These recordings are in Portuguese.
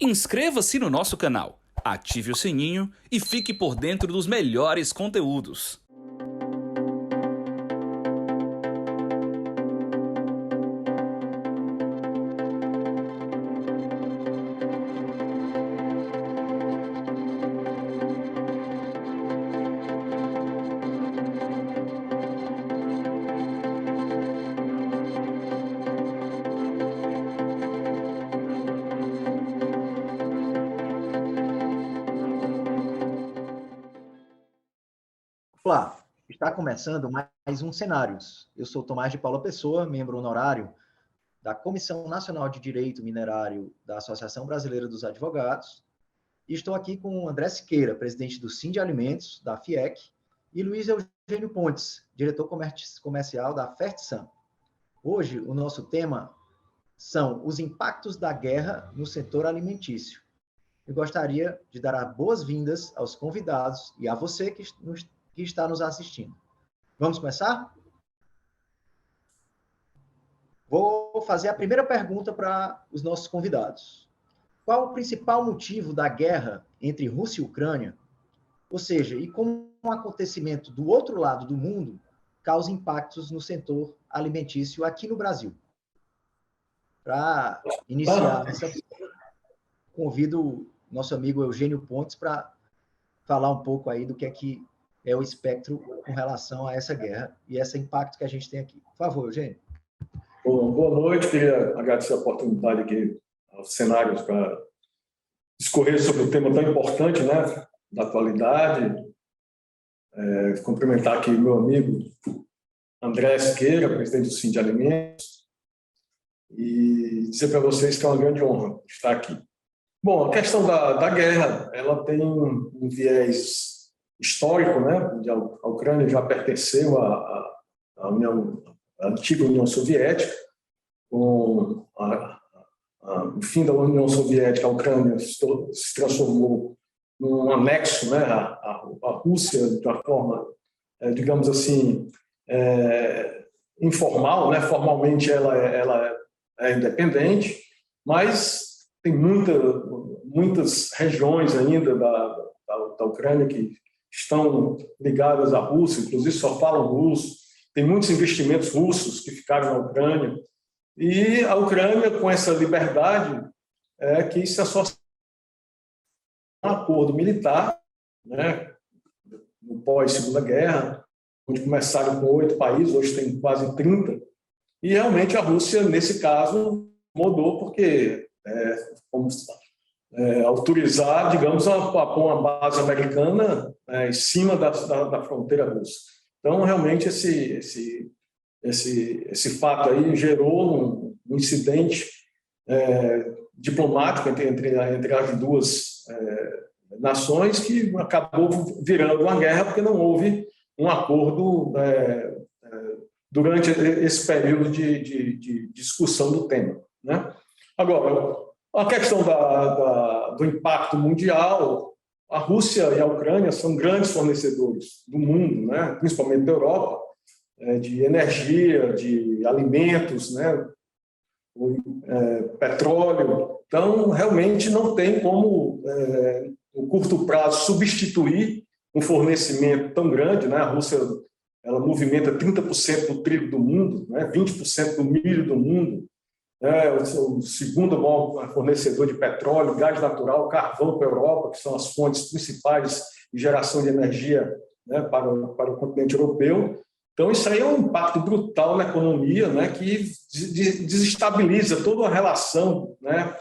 Inscreva-se no nosso canal, ative o sininho e fique por dentro dos melhores conteúdos. Olá, está começando mais um Cenários. Eu sou Tomás de Paula Pessoa, membro honorário da Comissão Nacional de Direito Minerário da Associação Brasileira dos Advogados, e estou aqui com André Siqueira, presidente do Sindalimentos, da FIEC, e Luiz Eugênio Pontes, diretor comercial da Fertsan. Hoje, o nosso tema são os impactos da guerra no setor alimentício. Eu gostaria de dar as boas-vindas aos convidados e a você que está nos assistindo. Vamos começar? Vou fazer a primeira pergunta para os nossos convidados. Qual o principal motivo da guerra entre Rússia e Ucrânia? Ou seja, e como um acontecimento do outro lado do mundo causa impactos no setor alimentício aqui no Brasil? Para iniciar essa, convido o nosso amigo Eugênio Pontes para falar um pouco aí do que é o espectro com relação a essa guerra e esse impacto que a gente tem aqui. Por favor, Eugênio. Bom, boa noite, queria agradecer a oportunidade aqui aos cenários para discorrer sobre um tema tão importante, né, da atualidade. Cumprimentar aqui meu amigo André Siqueira, presidente do Sindalimentos, e dizer para vocês que é uma grande honra estar aqui. Bom, a questão da guerra, ela tem um viés histórico, né, onde a Ucrânia já pertenceu à antiga União Soviética. Com o fim da União Soviética, a Ucrânia se transformou num anexo, né, à Rússia, de uma forma, digamos assim, informal, né? Formalmente ela é independente, mas tem muitas regiões ainda da Ucrânia que estão ligadas à Rússia, inclusive só falam russo. Tem muitos investimentos russos que ficaram na Ucrânia. E a Ucrânia, com essa liberdade, que se associa a um acordo militar, né, no pós-Segunda Guerra, onde começaram com 8 países, hoje tem quase 30. E realmente a Rússia, nesse caso, mudou porque autorizar, digamos, a pôr uma base americana em cima da fronteira russa. Então, realmente, esse fato aí gerou um incidente diplomático entre as duas nações que acabou virando uma guerra porque não houve um acordo durante esse período de discussão do tema, né? Agora, a questão do impacto mundial, a Rússia e a Ucrânia são grandes fornecedores do mundo, né? Principalmente da Europa, de energia, de alimentos, né? Petróleo. Então, realmente não tem como, no curto prazo, substituir um fornecimento tão grande, né? A Rússia ela movimenta 30% do trigo do mundo, né? 20% do milho do mundo. O segundo maior fornecedor de petróleo, gás natural, carvão para a Europa, que são as fontes principais de geração de energia, né, para o continente europeu. Então, isso aí é um impacto brutal na economia, né, que desestabiliza toda a relação, né,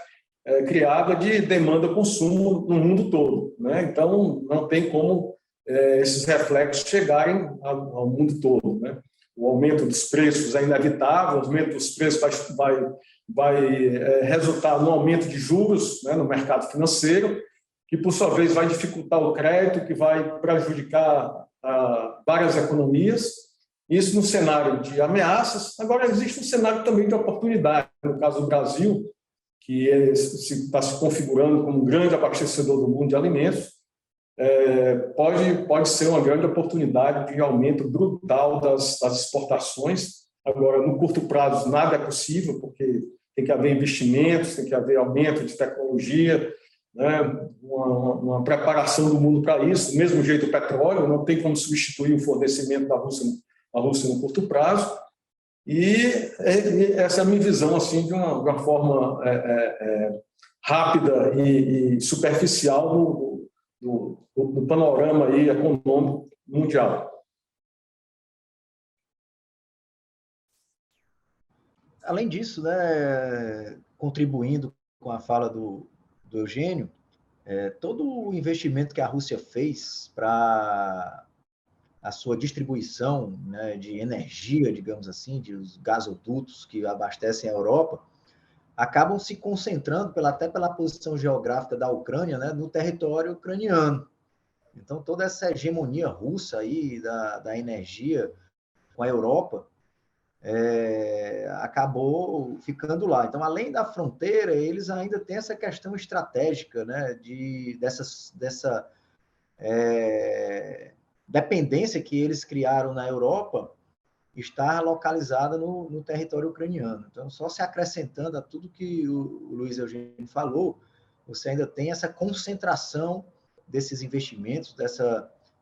criada de demanda-consumo no mundo todo, né? Então, não tem como esses reflexos chegarem ao mundo todo, né? O aumento dos preços é inevitável, o aumento dos preços vai resultar no aumento de juros, né, no mercado financeiro, que, por sua vez, vai dificultar o crédito, que vai prejudicar várias economias. Isso no cenário de ameaças. Agora, existe um cenário também de oportunidade. No caso do Brasil, que está se configurando como um grande abastecedor do mundo de alimentos, pode ser uma grande oportunidade de aumento brutal das exportações. Agora, no curto prazo, nada é possível, porque tem que haver investimentos, tem que haver aumento de tecnologia, né? Uma preparação do mundo para isso. Do mesmo jeito, o petróleo não tem como substituir o fornecimento da Rússia no curto prazo. E essa é a minha visão assim, de uma forma rápida e superficial do panorama aí econômico mundial. Além disso, né, contribuindo com a fala do Eugênio, todo o investimento que a Rússia fez para a sua distribuição, né, de energia, digamos assim, de os gasodutos que abastecem a Europa, acabam se concentrando, até pela posição geográfica da Ucrânia, né, no território ucraniano. Então, toda essa hegemonia russa aí da energia com a Europa acabou ficando lá. Então, além da fronteira, eles ainda têm essa questão estratégica, né, dessa dependência que eles criaram na Europa estar localizada no território ucraniano. Então, só se acrescentando a tudo que o Luiz Eugênio falou, você ainda tem essa concentração desses investimentos,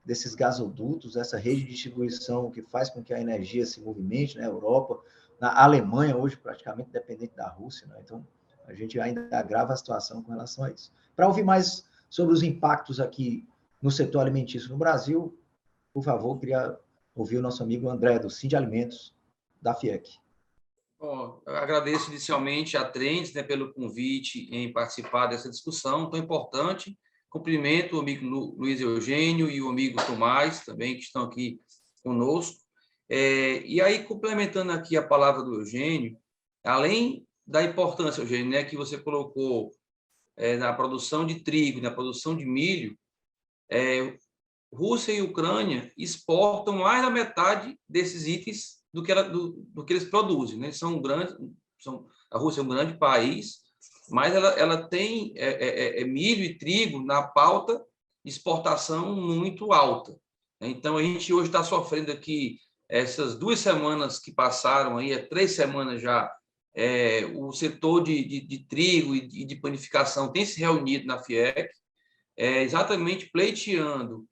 desses gasodutos, essa rede de distribuição que faz com que a energia se movimente na Europa, na Alemanha, hoje praticamente dependente da Rússia, né? Então, a gente ainda agrava a situação com relação a isso. Para ouvir mais sobre os impactos aqui no setor alimentício no Brasil, por favor, queria ouvir o nosso amigo André, do Sind Alimentos, da FIEC. Bom, eu agradeço inicialmente a Trends, né, pelo convite em participar dessa discussão tão importante. Cumprimento o amigo Luiz Eugênio e o amigo Tomás, também, que estão aqui conosco. E aí, complementando aqui a palavra do Eugênio, além da importância, Eugênio, né, que você colocou na produção de trigo, na produção de milho, Rússia e Ucrânia exportam mais da metade desses itens do que eles produzem, né? A Rússia é um grande país, mas ela tem milho e trigo na pauta de exportação muito alta. Então, a gente hoje está sofrendo aqui, essas 2 semanas que passaram, 3 semanas já, o setor de trigo e de panificação tem se reunido na FIEC, exatamente pleiteando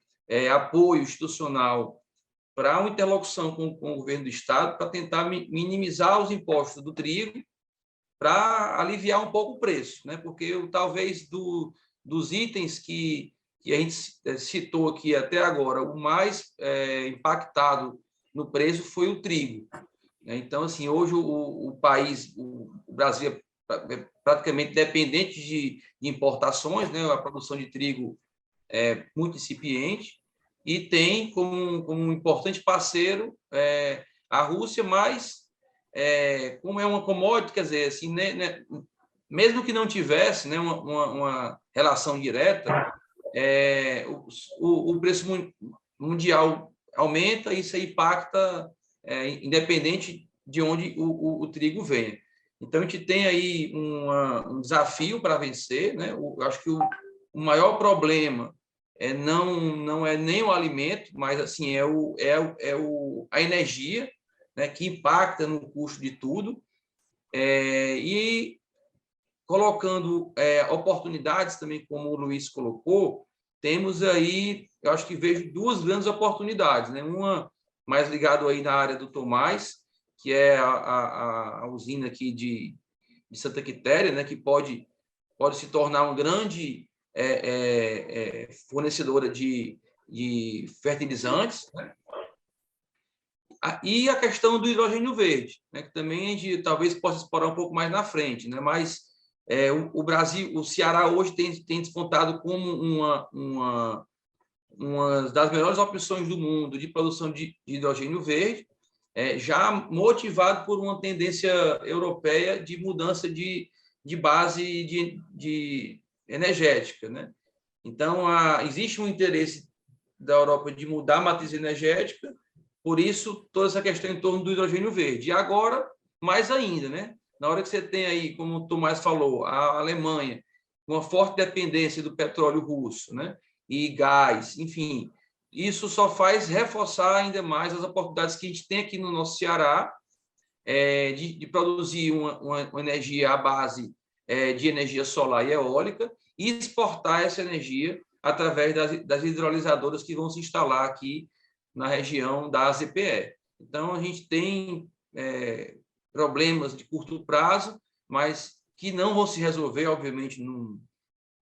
apoio institucional para uma interlocução com o governo do Estado para tentar minimizar os impostos do trigo, para aliviar um pouco o preço, né? Porque talvez dos itens que a gente citou aqui até agora, o mais impactado no preço foi o trigo. Então, assim, hoje o país, o Brasil é praticamente dependente de importações, né? A produção de trigo é muito incipiente, e tem como um importante parceiro a Rússia, mas como é uma commodity, quer dizer, assim, né, mesmo que não tivesse, né, uma relação direta, o preço mundial aumenta, e isso aí impacta, independente de onde o trigo venha. Então, a gente tem aí um desafio para vencer, né? Eu acho que o maior problema não é nem o alimento, mas assim, a energia, né, que impacta no custo de tudo, e colocando oportunidades também, como o Luiz colocou, temos aí, eu acho que vejo 2 grandes oportunidades, né? Uma mais ligada aí na área do Tomás, que é a usina aqui de Santa Quitéria, né, que pode se tornar uma grande fornecedora de fertilizantes, né? E a questão do hidrogênio verde, né, que também a gente talvez possa explorar um pouco mais na frente, né? Mas o Brasil, o Ceará hoje tem despontado como uma das melhores opções do mundo de produção de hidrogênio verde, já motivado por uma tendência europeia de mudança de base de energética, né? Então, existe um interesse da Europa de mudar a matriz energética, por isso, toda essa questão em torno do hidrogênio verde. E agora, mais ainda, né? Na hora que você tem aí, como o Tomás falou, a Alemanha, uma forte dependência do petróleo russo, né? E gás, enfim, isso só faz reforçar ainda mais as oportunidades que a gente tem aqui no nosso Ceará, de produzir uma energia à base de energia solar e eólica e exportar essa energia através das hidrolisadoras que vão se instalar aqui na região da AZPE. Então, a gente tem problemas de curto prazo, mas que não vão se resolver, obviamente,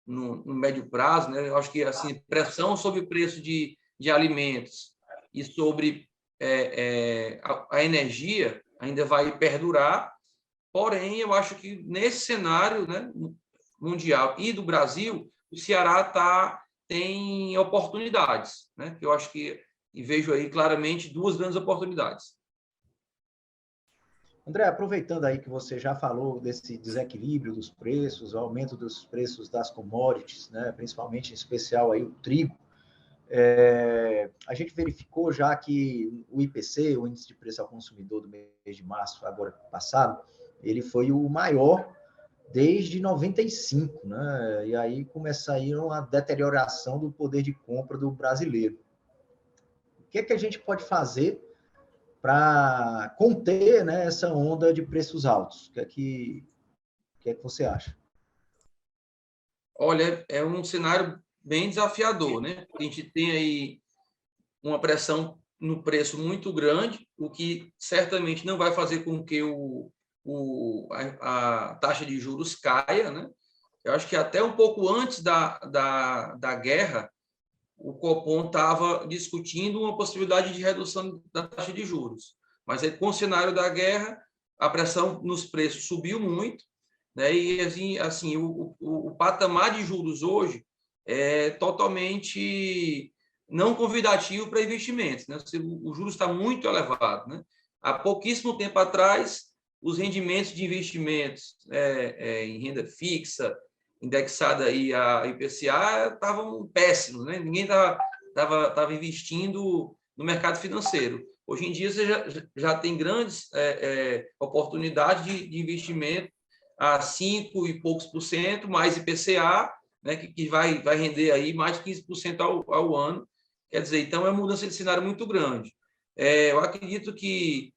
no médio prazo, né? Eu acho que assim, pressão sobre o preço de alimentos e sobre a energia ainda vai perdurar, porém, eu acho que nesse cenário, né, mundial e do Brasil, o Ceará tem oportunidades, né? Que eu acho que e vejo aí claramente duas grandes oportunidades. André, aproveitando aí que você já falou desse desequilíbrio dos preços, o aumento dos preços das commodities, né, principalmente em especial aí o trigo, a gente verificou já que o IPC, o Índice de Preço ao Consumidor do mês de março, agora passado, ele foi o maior desde 95, né? E aí começa aí uma deterioração do poder de compra do brasileiro. O que é que a gente pode fazer para conter, né, essa onda de preços altos? O que é que você acha? Olha, é um cenário bem desafiador, né? A gente tem aí uma pressão no preço muito grande, o que certamente não vai fazer com que a taxa de juros caia, né? Eu acho que até um pouco antes da guerra, o Copom estava discutindo uma possibilidade de redução da taxa de juros. Mas aí, com o cenário da guerra, a pressão nos preços subiu muito, né? E assim o patamar de juros hoje é totalmente não convidativo para investimentos, né? O juros está muito elevado, né? Há pouquíssimo tempo atrás, os rendimentos de investimentos em renda fixa, indexada aí a IPCA, estavam péssimos, né? Ninguém estava investindo no mercado financeiro. Hoje em dia, você já tem grandes oportunidades de investimento a 5 e poucos por cento, mais IPCA, né, que vai render aí mais de 15% ao ano. Quer dizer, então, é uma mudança de cenário muito grande. Eu acredito que,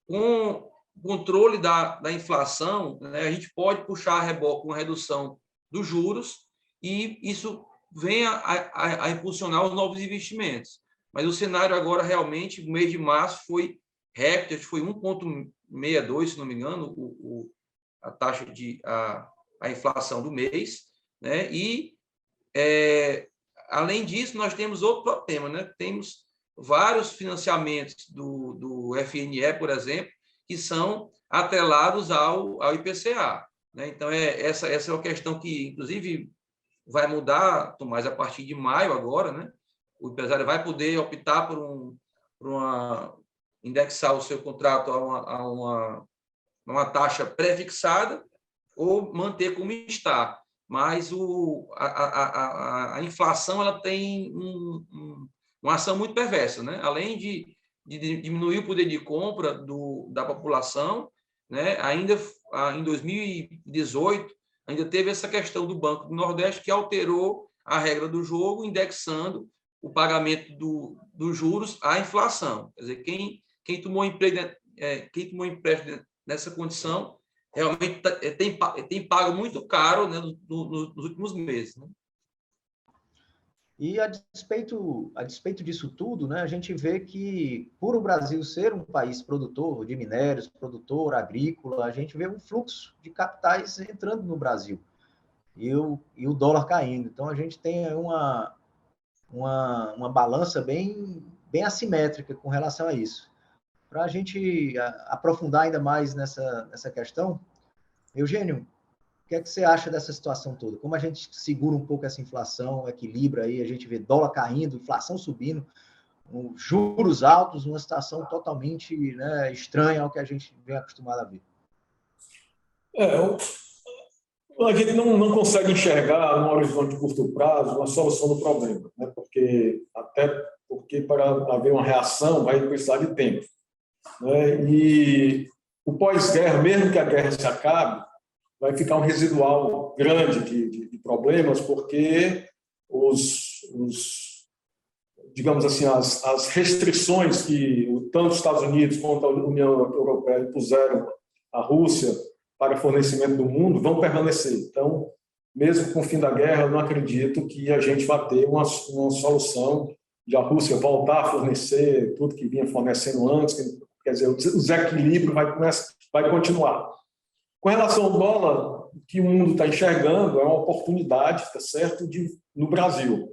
com o controle da inflação, né, a gente pode puxar a reboque uma redução dos juros, e isso vem a impulsionar os novos investimentos. Mas o cenário agora, realmente, no mês de março, foi recorde, foi 1,62, se não me engano, a taxa a inflação do mês, né? E, além disso, nós temos outro problema, né? Temos vários financiamentos do FNE, por exemplo, que são atrelados ao IPCA. Né? Então, essa é uma questão que, inclusive, vai mudar, Tomás, a partir de maio agora, né? O empresário vai poder optar por indexar o seu contrato a uma taxa pré-fixada ou manter como está. Mas a inflação ela tem uma ação muito perversa, né? Além de diminuir o poder de compra da população, né? Ainda em 2018, ainda teve essa questão do Banco do Nordeste, que alterou a regra do jogo, indexando o pagamento dos juros à inflação. Quer dizer, quem tomou empréstimo nessa condição realmente tem pago muito caro, né, nos últimos meses. Né? E a despeito disso tudo, né, a gente vê que, por o Brasil ser um país produtor de minérios, produtor agrícola, a gente vê um fluxo de capitais entrando no Brasil e o dólar caindo. Então, a gente tem uma balança bem assimétrica com relação a isso. Para a gente aprofundar ainda mais nessa questão, Eugênio, o que é que você acha dessa situação toda? Como a gente segura um pouco essa inflação, equilibra aí, a gente vê dólar caindo, inflação subindo, juros altos, uma situação totalmente, né, estranha ao que a gente vem acostumado a ver. A gente não consegue enxergar no horizonte de curto prazo uma solução do problema, né? Porque para haver uma reação vai precisar de tempo. Né? E o pós-guerra, mesmo que a guerra se acabe, vai ficar um residual grande de problemas, porque digamos assim, as restrições que tanto os Estados Unidos quanto a União Europeia impuseram a Rússia para fornecimento do mundo, vão permanecer. Então, mesmo com o fim da guerra, eu não acredito que a gente vai ter uma solução de a Rússia voltar a fornecer tudo que vinha fornecendo antes, quer dizer, o desequilíbrio vai continuar. Com relação ao dólar, o que o mundo está enxergando é uma oportunidade, tá certo, no Brasil,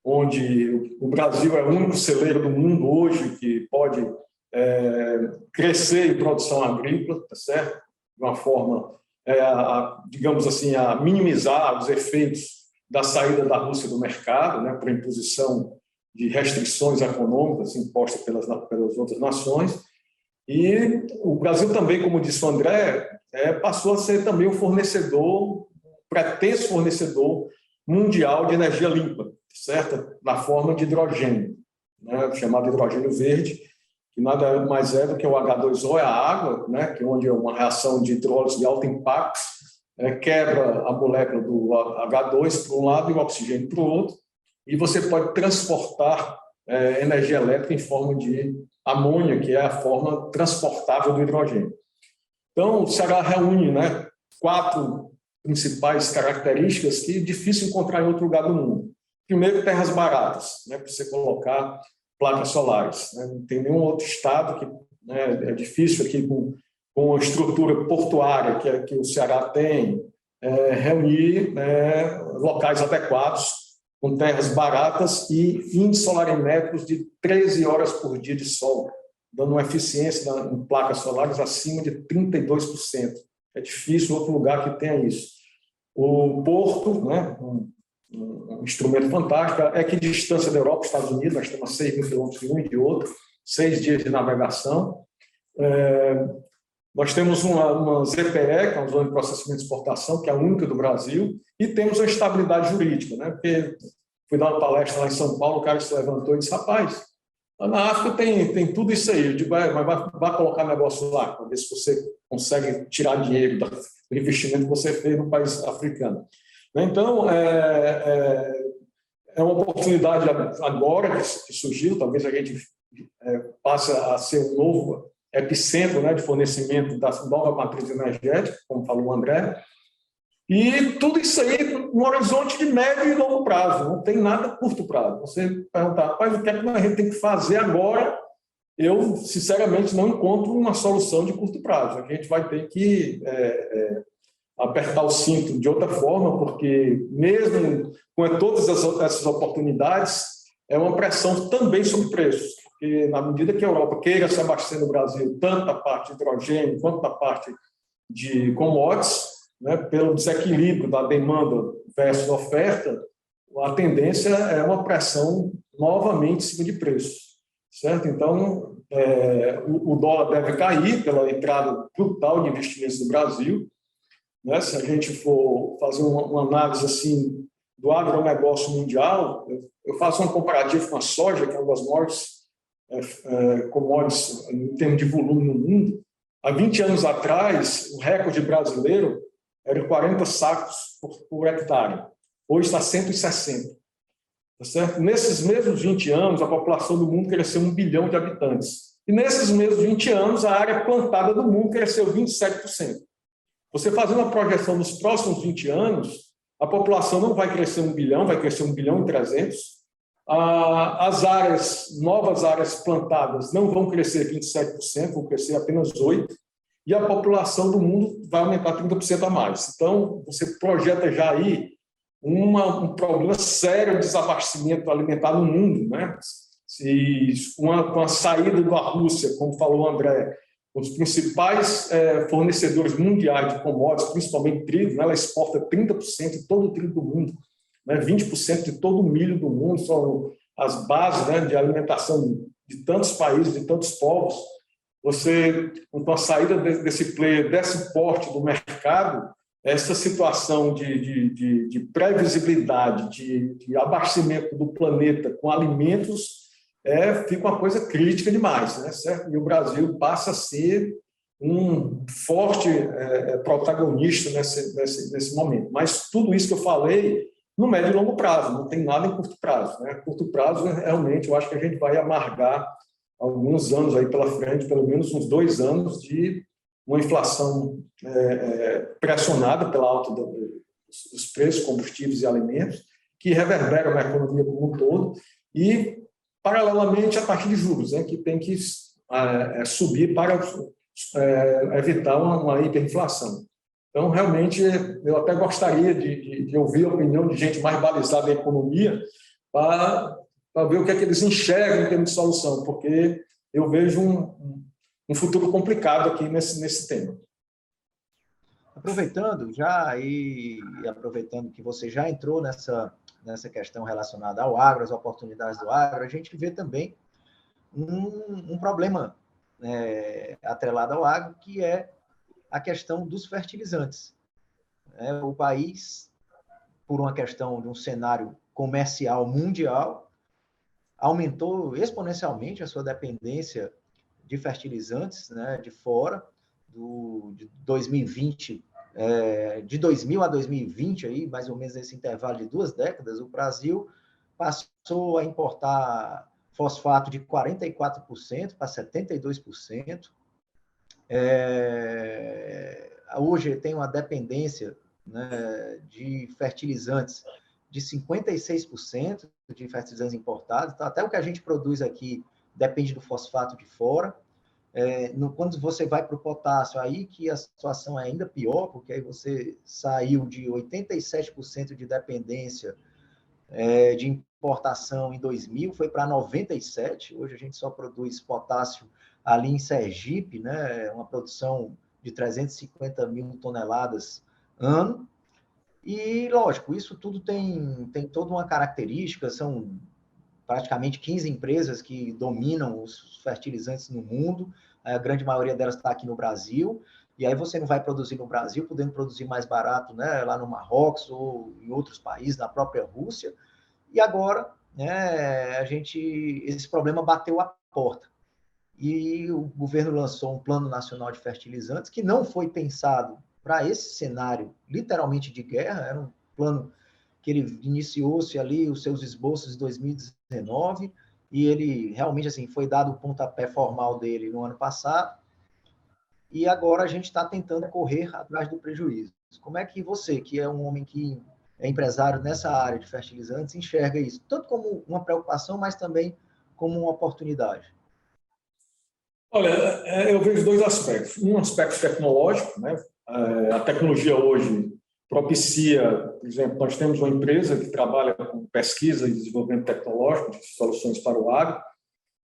onde o Brasil é o único celeiro do mundo hoje que pode crescer em produção agrícola, tá certo, de uma forma, digamos assim, a minimizar os efeitos da saída da Rússia do mercado, né, por imposição de restrições econômicas impostas pelas outras nações. E o Brasil também, como disse o André, passou a ser também um pretenso fornecedor mundial de energia limpa, certo? Na forma de hidrogênio, né? Chamado hidrogênio verde, que nada mais é do que o H2O, é a água, né? Que onde uma reação de hidrólise de alto impacto quebra a molécula do H2 para um lado e o oxigênio para o outro, e você pode transportar energia elétrica em forma de amônia, que é a forma transportável do hidrogênio. Então, o Ceará reúne, né, 4 principais características que é difícil encontrar em outro lugar do mundo. Primeiro, terras baratas, né, para você colocar placas solares. Né? Não tem nenhum outro estado que, né, é difícil aqui com a estrutura portuária que o Ceará tem, reunir locais adequados com terras baratas e índices solarimétricos de 13 horas por dia de sol, dando uma eficiência em placas solares acima de 32%. É difícil outro lugar que tenha isso. O Porto, né, um instrumento fantástico, é equidistância da Europa, Estados Unidos, nós temos 6 mil quilômetros de um e de outro, 6 dias de navegação. Nós temos uma ZPE, que é uma zona de processamento e exportação, que é a única do Brasil, e temos a estabilidade jurídica, né? Porque fui dar uma palestra lá em São Paulo, o cara se levantou e disse, rapaz, na África tem tudo isso aí, eu digo, mas vai colocar negócio lá, para ver se você consegue tirar dinheiro do investimento que você fez no país africano. Então, é uma oportunidade agora que surgiu, talvez a gente passe a ser um novo epicentro, né, de fornecimento da nova matriz energética, como falou o André, e tudo isso aí no horizonte de médio e longo prazo, não tem nada a curto prazo. Você perguntar, rapaz, o que é que a gente tem que fazer agora? Eu, sinceramente, não encontro uma solução de curto prazo. A gente vai ter que apertar o cinto de outra forma, porque mesmo com todas essas oportunidades, é uma pressão também sobre preços. Porque na medida que a Europa queira se abastecer no Brasil, tanto da parte de hidrogênio quanto da parte de commodities, né, pelo desequilíbrio da demanda versus oferta, a tendência é uma pressão novamente em cima de preços, certo? Então, o dólar deve cair pela entrada brutal de investimentos no Brasil, né? Se a gente for fazer uma análise assim do agronegócio mundial, eu faço um comparativo com a soja, que é uma das maiores commodities em termos de volume no mundo. Há 20 anos atrás, o recorde brasileiro era 40 sacos por hectare. Hoje está 160. Tá certo? Nesses mesmos 20 anos, a população do mundo cresceu 1 bilhão de habitantes. E nesses mesmos 20 anos, a área plantada do mundo cresceu 27%. Você fazendo a projeção nos próximos 20 anos, a população não vai crescer 1 bilhão, vai crescer 1 bilhão e 300. As novas áreas plantadas não vão crescer 27%, vão crescer apenas 8%, e a população do mundo vai aumentar 30% a mais. Então, você projeta já aí um problema sério de desabastecimento alimentar no mundo, né? Com a saída da Rússia, como falou o André, os principais fornecedores mundiais de commodities, principalmente trigo, né? Ela exporta 30% de todo o trigo do mundo, né? 20% de todo o milho do mundo, são as bases, né, de alimentação de tantos países, de tantos povos. Você, com a saída desse player, desse porte do mercado, essa situação de previsibilidade, de abastecimento do planeta com alimentos, fica uma coisa crítica demais, né, certo? E o Brasil passa a ser um forte protagonista nesse momento. Mas tudo isso que eu falei, no médio e longo prazo, não tem nada em curto prazo, né? Curto prazo, realmente, eu acho que a gente vai amargar alguns anos aí pela frente, pelo menos uns 2 anos de uma inflação pressionada pela alta dos preços, combustíveis e alimentos, que reverberam na economia como um todo, e, paralelamente, a taxa de juros, né, que tem que subir para evitar uma hiperinflação. Então, realmente, eu até gostaria de ouvir a opinião de gente mais balizada em economia para ver o que é que eles enxergam em termos de solução, porque eu vejo um futuro complicado aqui nesse tema. Aproveitando já e aproveitando que você já entrou nessa questão relacionada ao agro, as oportunidades do agro, a gente vê também um problema atrelado ao agro, que é a questão dos fertilizantes. O país, por uma questão de um cenário comercial mundial, aumentou exponencialmente a sua dependência de fertilizantes, né, de fora, de 2020, de 2000 a 2020, aí, mais ou menos nesse intervalo de 2 décadas, o Brasil passou a importar fosfato de 44% para 72%. Hoje tem uma dependência, né, de fertilizantes de 56% de fertilizantes importados. Então, até o que a gente produz aqui depende do fosfato de fora. Quando você vai para o potássio, aí que a situação é ainda pior, porque aí você saiu de 87% de dependência de importação em 2000, foi para 97%. Hoje a gente só produz potássio ali em Sergipe, né, uma produção de 350 mil toneladas ano. E, lógico, isso tudo tem toda uma característica, são praticamente 15 empresas que dominam os fertilizantes no mundo, a grande maioria delas está aqui no Brasil, e aí você não vai produzir no Brasil, podendo produzir mais barato, né, lá no Marrocos ou em outros países, na própria Rússia, e agora, né, esse problema bateu a porta. E o governo lançou um Plano Nacional de Fertilizantes, que não foi pensado para esse cenário, literalmente de guerra, era um plano que ele iniciou-se ali, os seus esboços em 2019, e ele realmente assim, foi dado o pontapé formal dele no ano passado, e agora a gente está tentando correr atrás do prejuízo. Como é que você, que é um homem que é empresário nessa área de fertilizantes, enxerga isso? Tanto como uma preocupação, mas também como uma oportunidade. Olha, eu vejo 2 aspectos. Um aspecto tecnológico, né? A tecnologia hoje propicia, por exemplo, nós temos uma empresa que trabalha com pesquisa e desenvolvimento tecnológico de soluções para o agro,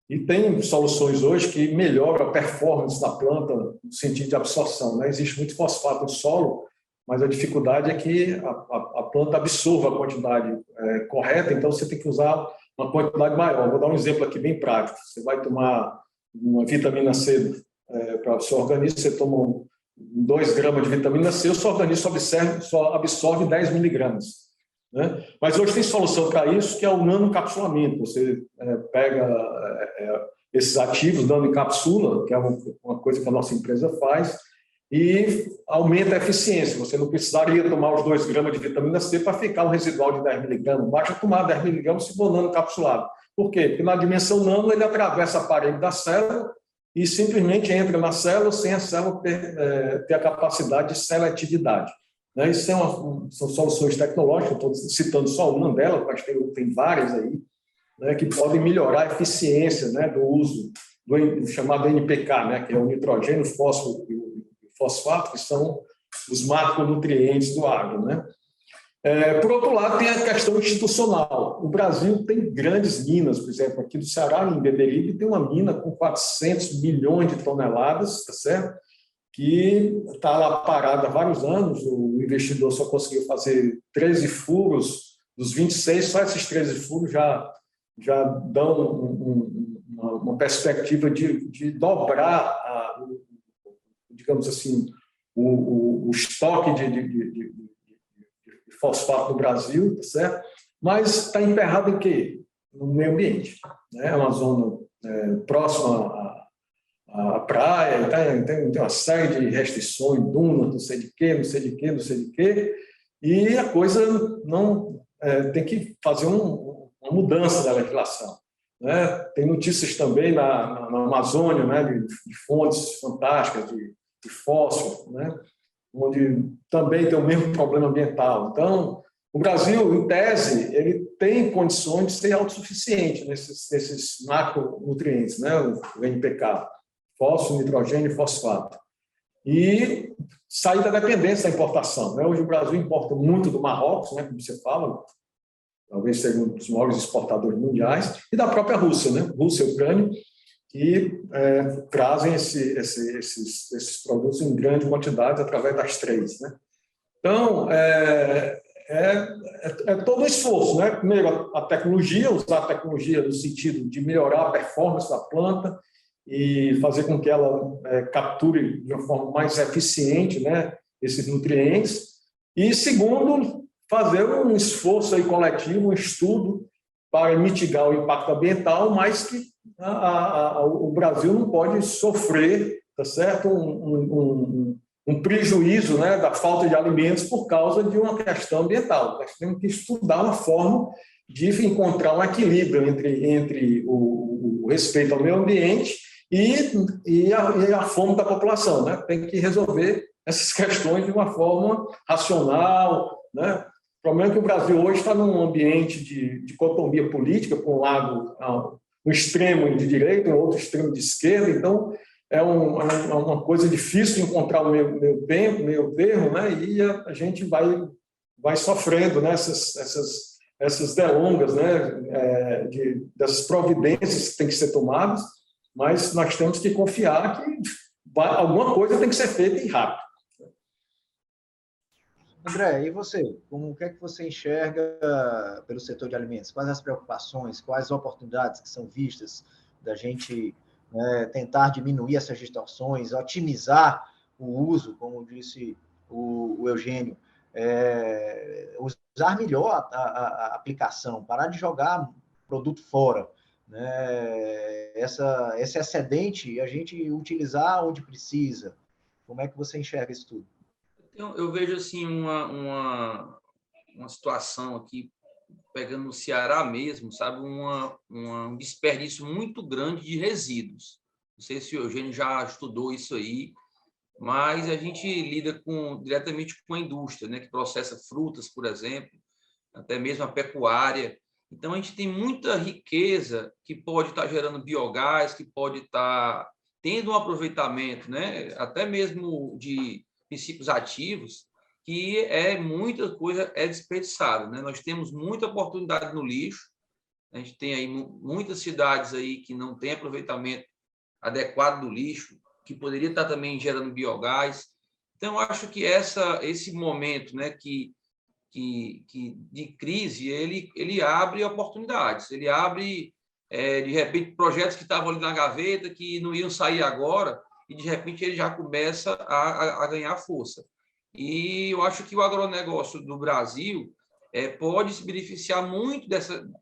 e tem soluções hoje que melhoram a performance da planta no sentido de absorção, né? Existe muito fosfato no solo, mas a dificuldade é que a planta absorva a quantidade correta, então você tem que usar uma quantidade maior. Vou dar um exemplo aqui bem prático. Você vai tomar uma vitamina C para o seu organismo, você toma 2 gramas de vitamina C, o seu organismo só absorve 10 miligramas. Né? Mas hoje tem solução para isso, que é o nanoencapsulamento. Você pega esses ativos, nanoencapsula, que é uma coisa que a nossa empresa faz, e aumenta a eficiência. Você não precisaria tomar os 2 gramas de vitamina C para ficar um residual de 10 miligramas. Basta tomar 10 miligramas se for nanoencapsulado. Por quê? Porque na dimensão nano ele atravessa a parede da célula e simplesmente entra na célula sem a célula ter a capacidade de seletividade. Né? Isso são soluções tecnológicas, estou citando só uma delas, mas tem várias aí, né, que podem melhorar a eficiência, né, do uso do chamado NPK, né, que é o nitrogênio, o fósforo e o fosfato, que são os macronutrientes do agro. Né? Por outro lado, tem a questão institucional. O Brasil tem grandes minas, por exemplo, aqui do Ceará, em Beberibe, tem uma mina com 400 milhões de toneladas, tá certo? Que está lá parada há vários anos, o investidor só conseguiu fazer 13 furos, dos 26, só esses 13 furos já dão uma perspectiva de dobrar, digamos assim, o estoque de fosfato no Brasil, tá certo? Mas está emperrado em quê? No meio ambiente. Né? É uma zona próxima à praia, tem uma série de restrições, dunas, não sei de quê, e a coisa não tem que fazer uma mudança da legislação. né? Tem notícias também na Amazônia, né, de fontes fantásticas de fósforo, né, onde também tem o mesmo problema ambiental. Então, o Brasil, em tese, ele tem condições de ser autossuficiente nesses macronutrientes, né, o NPK, fósforo, nitrogênio e fosfato. E sair da dependência da importação, né? Hoje o Brasil importa muito do Marrocos, né, como você fala, talvez seja um dos maiores exportadores mundiais, e da própria Rússia, né? Rússia e Ucrânia, que trazem esses produtos em grande quantidade através das três, né? Então, todo um esforço, né? Primeiro, a tecnologia, usar a tecnologia no sentido de melhorar a performance da planta e fazer com que ela capture de uma forma mais eficiente, né, esses nutrientes. E, segundo, fazer um esforço aí coletivo, um estudo para mitigar o impacto ambiental, mas que o Brasil não pode sofrer, tá certo, um prejuízo, né, da falta de alimentos por causa de uma questão ambiental. Nós temos que estudar uma forma de encontrar um equilíbrio entre o respeito ao meio ambiente e a fome da população, né? Tem que resolver essas questões de uma forma racional, né? O problema é que o Brasil hoje está num ambiente de dicotomia política, com um lado, um extremo de direita, um outro extremo de esquerda, então é uma coisa difícil de encontrar o meio termo, né? E a gente vai sofrendo, né, essas delongas, né, dessas providências que têm que ser tomadas, mas nós temos que confiar que alguma coisa tem que ser feita e rápido. André, e você? O que é que você enxerga pelo setor de alimentos? Quais as preocupações, quais as oportunidades que são vistas da gente tentar diminuir essas distorções, otimizar o uso, como disse o Eugênio, usar melhor a aplicação, parar de jogar produto fora, né? Esse excedente a gente utilizar onde precisa. Como é que você enxerga isso tudo? Eu vejo assim uma situação aqui, pegando no Ceará mesmo, sabe, um desperdício muito grande de resíduos. Não sei se o Eugênio já estudou isso aí, mas a gente lida diretamente com a indústria, né, que processa frutas, por exemplo, até mesmo a pecuária. Então, a gente tem muita riqueza que pode estar gerando biogás, que pode estar tendo um aproveitamento, né, até mesmo de princípios ativos, que muita coisa desperdiçada, né? Nós temos muita oportunidade no lixo, a gente tem aí muitas cidades aí que não têm aproveitamento adequado do lixo, que poderia estar também gerando biogás. Então, eu acho que esse momento, né, de crise, ele abre oportunidades, ele abre, de repente, projetos que estavam ali na gaveta, que não iam sair agora, e, de repente, ele já começa a ganhar força. E eu acho que o agronegócio do Brasil pode se beneficiar muito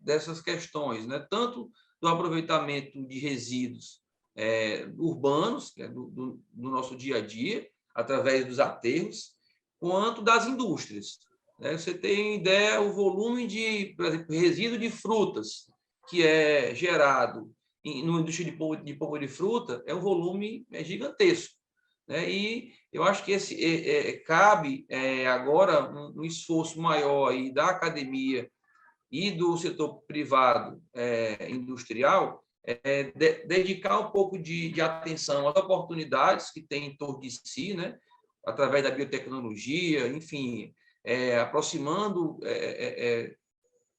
dessas questões, né? Tanto do aproveitamento de resíduos urbanos, que é do nosso dia a dia, através dos aterros, quanto das indústrias. Né? Você tem ideia, o volume de, por exemplo, resíduo de frutas que é gerado numa indústria de polpa de fruta é um volume gigantesco. Né? E eu acho que cabe agora um esforço maior aí da academia e do setor privado industrial, dedicar um pouco de atenção às oportunidades que tem em torno de si, né? Através da biotecnologia, enfim, aproximando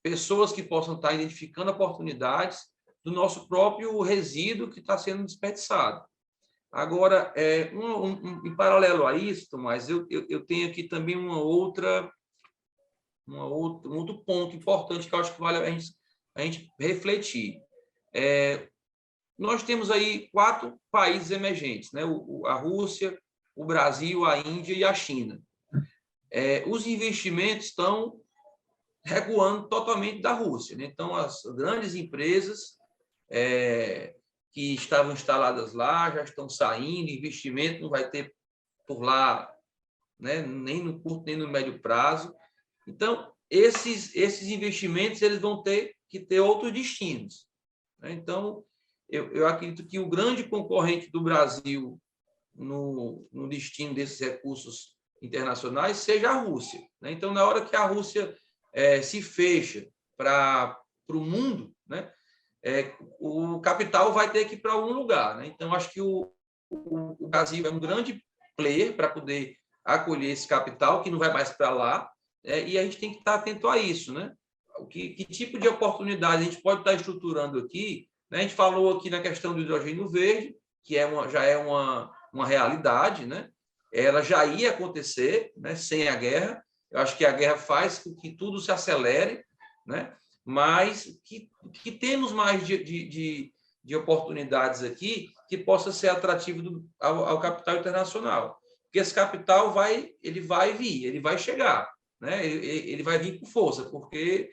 pessoas que possam estar identificando oportunidades do nosso próprio resíduo que está sendo desperdiçado. Agora, em paralelo a isso, Tomás, eu tenho aqui também um outro ponto importante que eu acho que vale a gente refletir. Nós temos aí 4 países emergentes, né? A Rússia, o Brasil, a Índia e a China. Os investimentos estão recuando totalmente da Rússia, né? Então, as grandes empresas que estavam instaladas lá já estão saindo, investimento não vai ter por lá, né? Nem no curto, nem no médio prazo. Então, esses investimentos eles vão ter que ter outros destinos. né? Então, eu acredito que o grande concorrente do Brasil no destino desses recursos internacionais seja a Rússia, né? Então, na hora que a Rússia se fecha para o mundo, né, o capital vai ter que ir para algum lugar, né? Então, acho que o Brasil é um grande player para poder acolher esse capital, que não vai mais para lá, e a gente tem que estar atento a isso, né? Que tipo de oportunidade a gente pode estar estruturando aqui, né? A gente falou aqui na questão do hidrogênio verde, que já é uma realidade, né? Ela já ia acontecer, né, sem a guerra. Eu acho que a guerra faz com que tudo se acelere, né? Mas que temos mais de oportunidades aqui que possa ser atrativo ao capital internacional. Porque esse capital ele vai vir, ele vai chegar, né? Ele vai vir com força, porque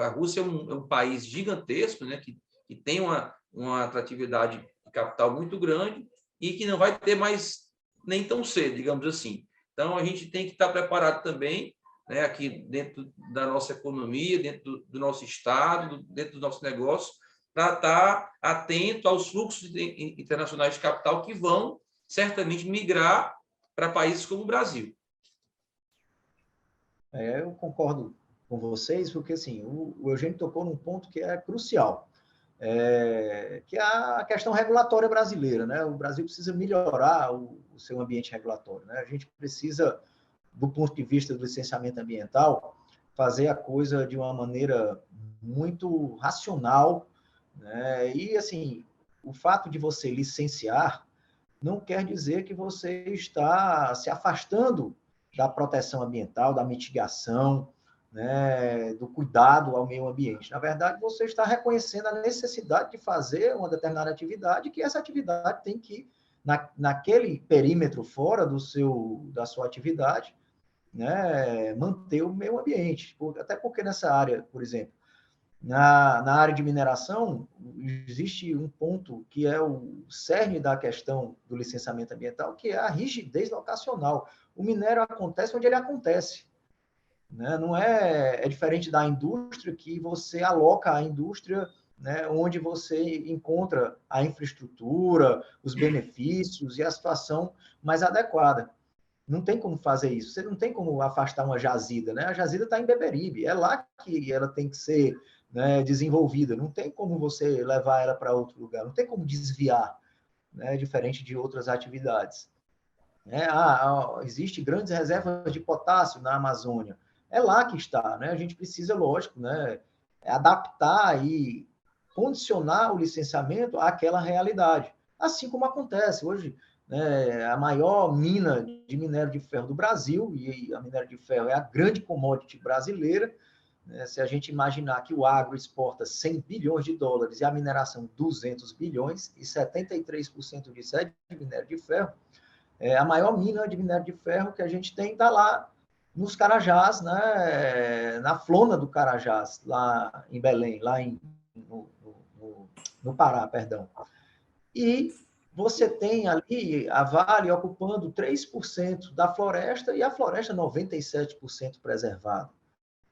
a Rússia é um país gigantesco, né? Que tem uma atratividade de capital muito grande e que não vai ter mais nem tão cedo, digamos assim. Então, a gente tem que estar preparado também, né, aqui dentro da nossa economia, dentro do nosso Estado, dentro do nosso negócio, para estar atento aos fluxos internacionais de capital que vão certamente migrar para países como o Brasil. Eu concordo com vocês, porque assim, o Eugênio tocou num ponto que é crucial, que é a questão regulatória brasileira, né? O Brasil precisa melhorar o seu ambiente regulatório, né? A gente precisa, do ponto de vista do licenciamento ambiental, fazer a coisa de uma maneira muito racional, né? E assim, o fato de você licenciar não quer dizer que você está se afastando da proteção ambiental, da mitigação, né, do cuidado ao meio ambiente. Na verdade, você está reconhecendo a necessidade de fazer uma determinada atividade, que essa atividade tem que, naquele perímetro fora da sua atividade, né, manter o meio ambiente. Até porque nessa área, por exemplo, na área de mineração, existe um ponto que é o cerne da questão do licenciamento ambiental, que é a rigidez locacional. O minério acontece onde ele acontece, né? Não é diferente da indústria, que você aloca a indústria, né, onde você encontra a infraestrutura, os benefícios e a situação mais adequada. Não tem como fazer isso. Você não tem como afastar uma jazida, né? A jazida está em Beberibe, é lá que ela tem que ser, né, desenvolvida. Não tem como você levar ela para outro lugar, não tem como desviar, né, diferente de outras atividades. Existe grandes reservas de potássio na Amazônia. É lá que está, né? A gente precisa, lógico, né, adaptar e condicionar o licenciamento àquela realidade. Assim como acontece hoje, né, a maior mina de minério de ferro do Brasil, e a minério de ferro é a grande commodity brasileira, né? Se a gente imaginar que o agro exporta 100 bilhões de dólares e a mineração 200 bilhões, e 73% disso é de minério de ferro, a maior mina de minério de ferro que a gente tem está lá nos Carajás, né, na Flona do Carajás, lá em Belém, no Pará, perdão. E você tem ali a Vale ocupando 3% da floresta, e a floresta 97% preservada,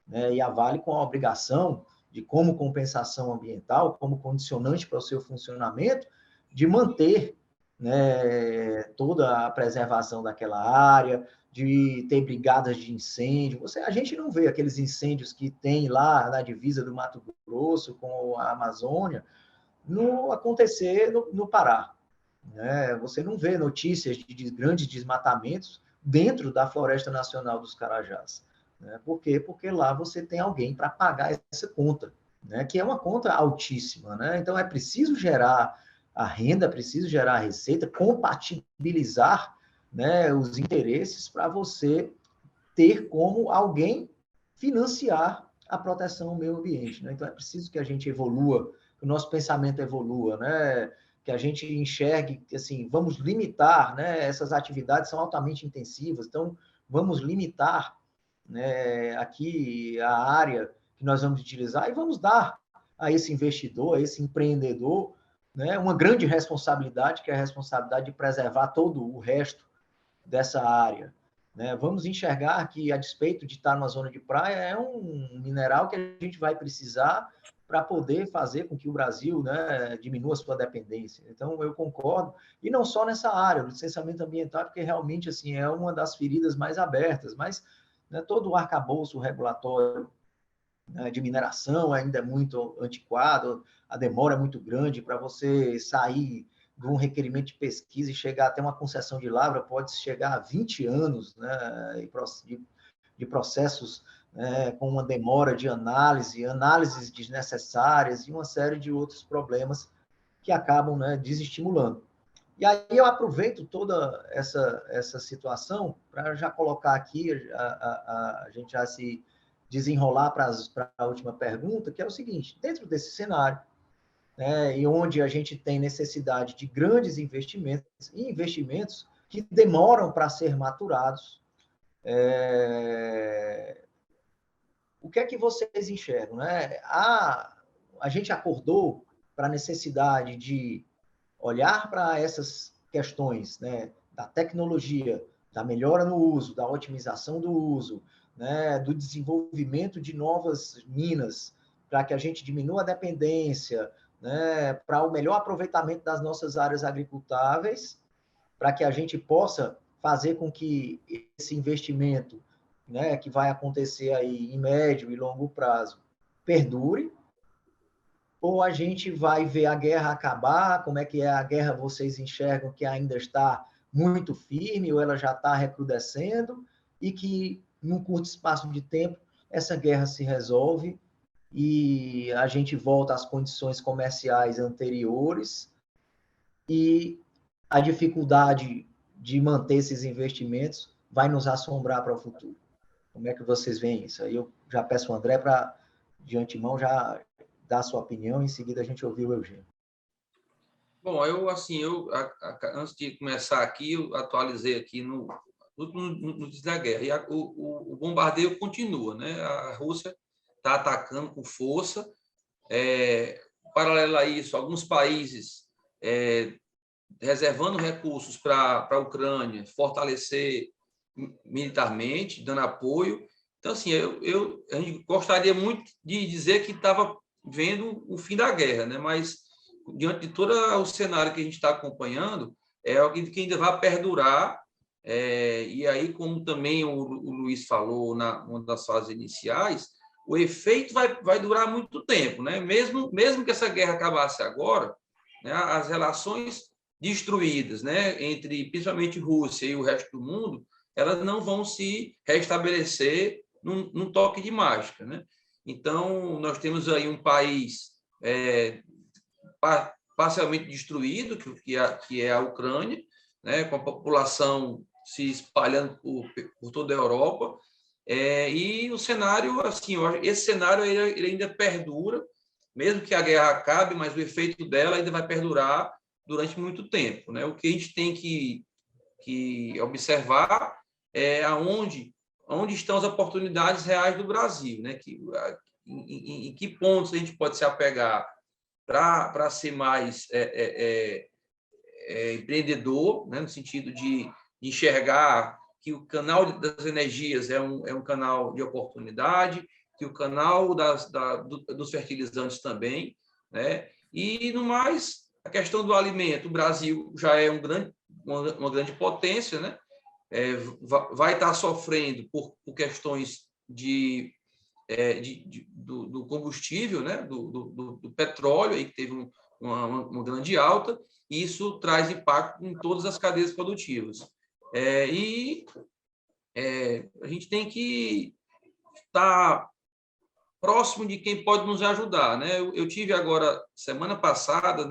né? E a Vale com a obrigação de, como compensação ambiental, como condicionante para o seu funcionamento, de manter, né, toda a preservação daquela área, de ter brigadas de incêndio. A gente não vê aqueles incêndios que tem lá na divisa do Mato Grosso com a Amazônia acontecer no Pará, né? Você não vê notícias de grandes desmatamentos dentro da Floresta Nacional dos Carajás, né? Por quê? Porque lá você tem alguém para pagar essa conta, né? Que é uma conta altíssima, né? Então é preciso gerar a renda, é preciso gerar a receita, compatibilizar, né, os interesses para você ter como alguém financiar a proteção ao meio ambiente, né? Então é preciso que a gente evolua, que o nosso pensamento evolua, né? Que a gente enxergue que, assim, vamos limitar, né? Essas atividades são altamente intensivas, então vamos limitar, né, aqui a área que nós vamos utilizar e vamos dar a esse investidor, a esse empreendedor, né, uma grande responsabilidade, que é a responsabilidade de preservar todo o resto dessa área, né? Vamos enxergar que, a despeito de estar numa zona de praia, é um mineral que a gente vai precisar para poder fazer com que o Brasil, né, diminua a sua dependência. Então, eu concordo, e não só nessa área, o licenciamento ambiental, porque realmente assim, é uma das feridas mais abertas, mas, né, todo o arcabouço regulatório, né, de mineração ainda é muito antiquado, a demora é muito grande para você sair de um requerimento de pesquisa e chegar até uma concessão de lavra, pode chegar a 20 anos, né, de processos, né, com uma demora de análise, análises desnecessárias e uma série de outros problemas que acabam, né, desestimulando. E aí eu aproveito toda essa situação para já colocar aqui, a gente já se desenrolar para a última pergunta, que é o seguinte: dentro desse cenário, né, e onde a gente tem necessidade de grandes investimentos, e investimentos que demoram para ser maturados, o que é que vocês enxergam? Né? A gente acordou para a necessidade de olhar para essas questões, né, da tecnologia, da melhora no uso, da otimização do uso, né, do desenvolvimento de novas minas, para que a gente diminua a dependência, né, para o melhor aproveitamento das nossas áreas agricultáveis, para que a gente possa fazer com que esse investimento, né, que vai acontecer aí em médio e longo prazo, perdure, ou a gente vai ver a guerra acabar? Como é que é a guerra? Vocês enxergam que ainda está muito firme ou ela já está recrudescendo e que, num curto espaço de tempo, essa guerra se resolve e a gente volta às condições comerciais anteriores e a dificuldade de manter esses investimentos vai nos assombrar para o futuro? Como é que vocês veem isso? Aí eu já peço ao André para, de antemão, já dar a sua opinião, em seguida a gente ouvir o Eugênio. Bom, antes de começar aqui, eu atualizei aqui no notícia da guerra. E o bombardeio continua, né? A Rússia está atacando com força. Paralelo a isso, alguns países reservando recursos para a Ucrânia, fortalecer militarmente, dando apoio. Então, assim, a gente gostaria muito de dizer que estava vendo o fim da guerra, né? Mas, diante de todo o cenário que a gente está acompanhando, é algo que ainda vai perdurar. E aí, como também o Luiz falou numa das fases iniciais, o efeito vai durar muito tempo, né? Mesmo que essa guerra acabasse agora, né, as relações destruídas, né, entre principalmente Rússia e o resto do mundo, elas não vão se restabelecer num toque de mágica, né? Então, nós temos aí um país parcialmente destruído, que é a Ucrânia, né, com a população se espalhando por toda a Europa, e o cenário, assim, esse cenário ele ainda perdura, mesmo que a guerra acabe, mas o efeito dela ainda vai perdurar durante muito tempo, né? O que a gente tem que observar é onde estão as oportunidades reais do Brasil, né? Em que pontos a gente pode se apegar para ser mais empreendedor, né? No sentido de enxergar que o canal das energias é um canal de oportunidade, que o canal dos fertilizantes também, né? E, no mais, a questão do alimento. O Brasil já é uma grande potência, né? Vai estar sofrendo por questões do combustível, né? do petróleo, aí, que teve uma grande alta, e isso traz impacto em todas as cadeias produtivas. A gente tem que estar próximo de quem pode nos ajudar, né? Eu tive agora, semana passada,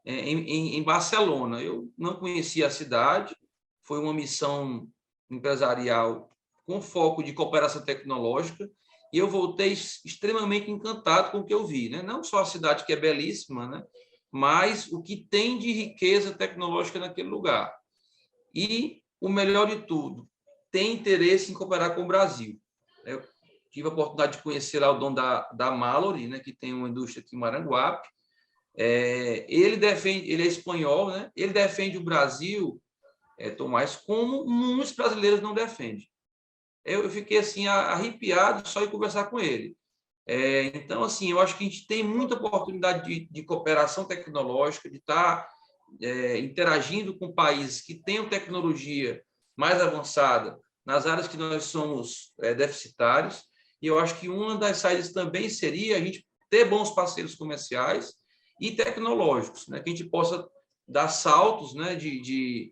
em Barcelona. Eu não conhecia a cidade, foi uma missão empresarial com foco de cooperação tecnológica, e eu voltei extremamente encantado com o que eu vi, né? Não só a cidade, que é belíssima, né? Mas o que tem de riqueza tecnológica naquele lugar. E, o melhor de tudo, tem interesse em cooperar com o Brasil. Eu tive a oportunidade de conhecer lá o dono da Mallory, né, que tem uma indústria aqui em Maranguape. Ele é espanhol, né? Ele defende o Brasil, Tomás, como muitos brasileiros não defendem. Eu fiquei assim arrepiado só em conversar com ele. Então, assim, eu acho que a gente tem muita oportunidade de cooperação tecnológica, de estar interagindo com países que tenham tecnologia mais avançada nas áreas que nós somos deficitários, e eu acho que uma das saídas também seria a gente ter bons parceiros comerciais e tecnológicos, né? Que a gente possa dar saltos, né, de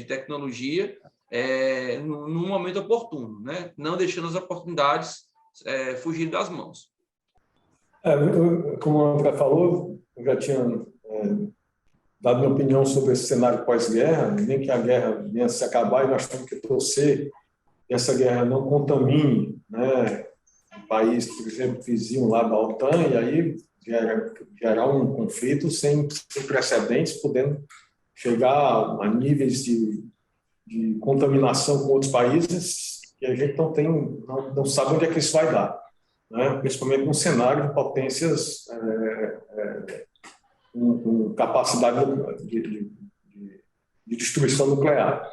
tecnologia no momento oportuno, né? Não deixando as oportunidades fugir das mãos. Como o André falou, eu já tinha dado minha opinião sobre esse cenário pós-guerra, nem que a guerra venha a se acabar e nós temos que torcer que essa guerra não contamine, né, um país, por exemplo, vizinho lá da OTAN, e aí gerar um conflito sem precedentes, podendo chegar a níveis de contaminação com outros países que a gente não sabe onde é que isso vai dar, né? Principalmente num cenário de potências com capacidade de destruição nuclear.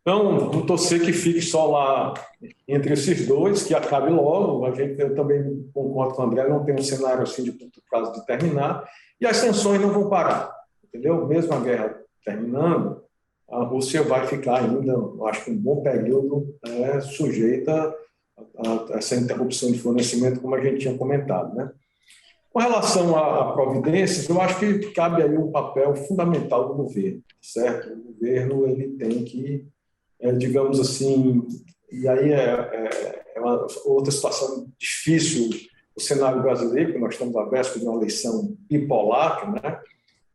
Então, não torcer que fique só lá entre esses dois, que acabe logo. Eu também concordo com o André, não tem um cenário assim de curto prazo de terminar, e as sanções não vão parar, entendeu? Mesmo a guerra terminando, a Rússia vai ficar ainda, acho que um bom período sujeita a essa interrupção de fornecimento, como a gente tinha comentado, né? Com relação a providências, eu acho que cabe aí um papel fundamental do governo, certo? O governo ele tem que, digamos assim, e aí é uma outra situação difícil, o cenário brasileiro, que nós estamos à véspera de uma eleição bipolar, né?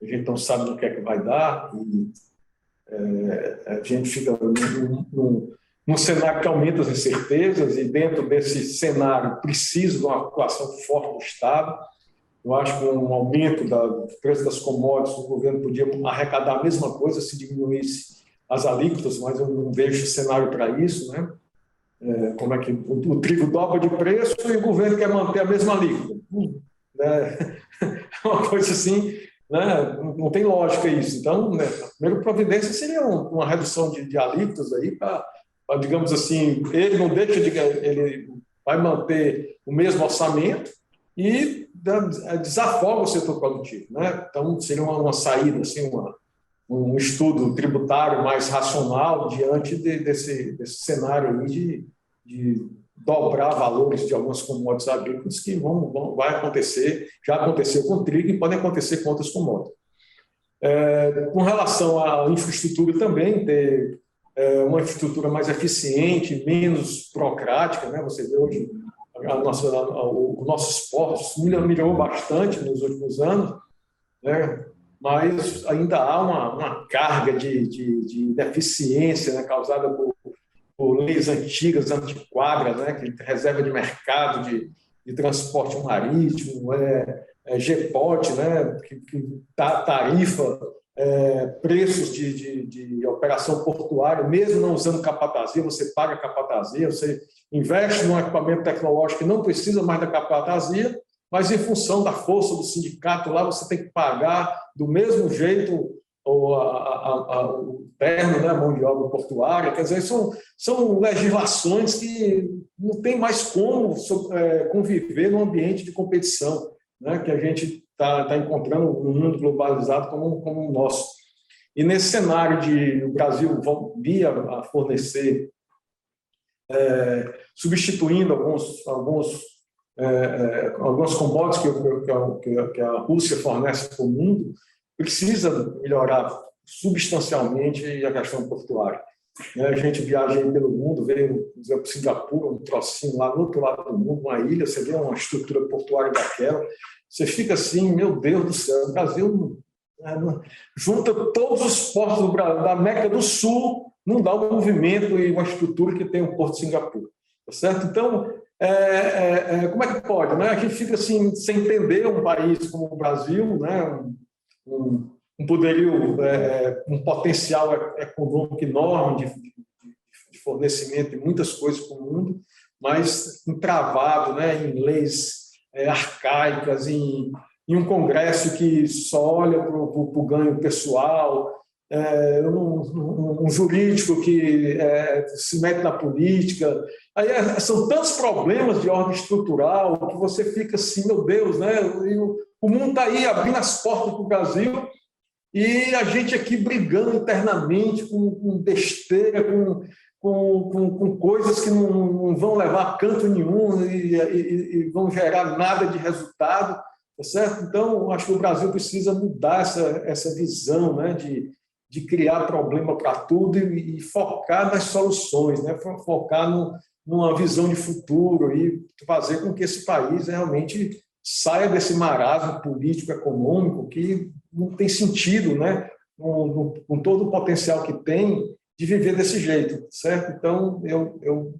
A gente não sabe no que é que vai dar, e a gente fica num cenário que aumenta as incertezas, e dentro desse cenário precisa de uma atuação forte do Estado. Eu acho que um aumento do preço das commodities, o governo podia arrecadar a mesma coisa se diminuísse as alíquotas, mas eu não vejo cenário para isso, né? Como é que o trigo dobra de preço e o governo quer manter a mesma alíquota? Né? É uma coisa assim, né? Não tem lógica isso. Então, né, a primeira providência seria uma redução de alíquotas aí para, digamos assim, ele não deixa de, ele vai manter o mesmo orçamento e desafoga o setor produtivo, né? Então, seria uma saída, assim, um estudo tributário mais racional diante desse cenário aí de dobrar valores de algumas commodities agrícolas que vai acontecer, já aconteceu com o trigo e podem acontecer com outras commodities. Com relação à infraestrutura também, ter uma infraestrutura mais eficiente, menos burocrática, né? Você vê hoje o nosso esporte melhorou bastante nos últimos anos, né? Mas ainda há uma carga de deficiência, né, causada por leis antigas, antiquadas, né, que reserva de mercado de transporte marítimo, GPOT, né, que tarifa preços de operação portuária, mesmo não usando capatazia, você paga capatazia, você investe num equipamento tecnológico que não precisa mais da capatazia, mas em função da força do sindicato lá, você tem que pagar do mesmo jeito o terno, né, a mão de obra portuária. Quer dizer, são legislações que não tem mais como conviver num ambiente de competição, né, que a gente está encontrando no mundo globalizado como o nosso. E nesse cenário de o Brasil vir a fornecer, substituindo algumas commodities que a Rússia fornece para o mundo, precisa melhorar substancialmente a questão portuária. A gente viaja aí pelo mundo, veio para Singapura, um trocinho lá do outro lado do mundo, uma ilha, você vê uma estrutura portuária daquela, você fica assim, meu Deus do céu, o Brasil junta todos os portos da América do Sul, não dá um movimento e uma estrutura que tem o Porto de Singapura, tá certo? Então, como é que pode, né? A gente fica assim, sem entender um país como o Brasil, né? Um poderio, um potencial econômico enorme de fornecimento de muitas coisas para o mundo, mas entravado, né, em leis arcaicas, em um Congresso que só olha para o ganho pessoal, um jurídico que se mete na política, Aí são tantos problemas de ordem estrutural que você fica assim, meu Deus, né? O mundo está aí abrindo as portas para o Brasil e a gente aqui brigando internamente com besteira, com coisas que não vão levar a canto nenhum e vão gerar nada de resultado, tá certo? Então, acho que o Brasil precisa mudar essa visão, né, de criar problema para tudo e focar nas soluções, né? Focar numa visão de futuro e fazer com que esse país realmente saia desse marasmo político-econômico que não tem sentido, né? Com todo o potencial que tem de viver desse jeito, certo? Então, eu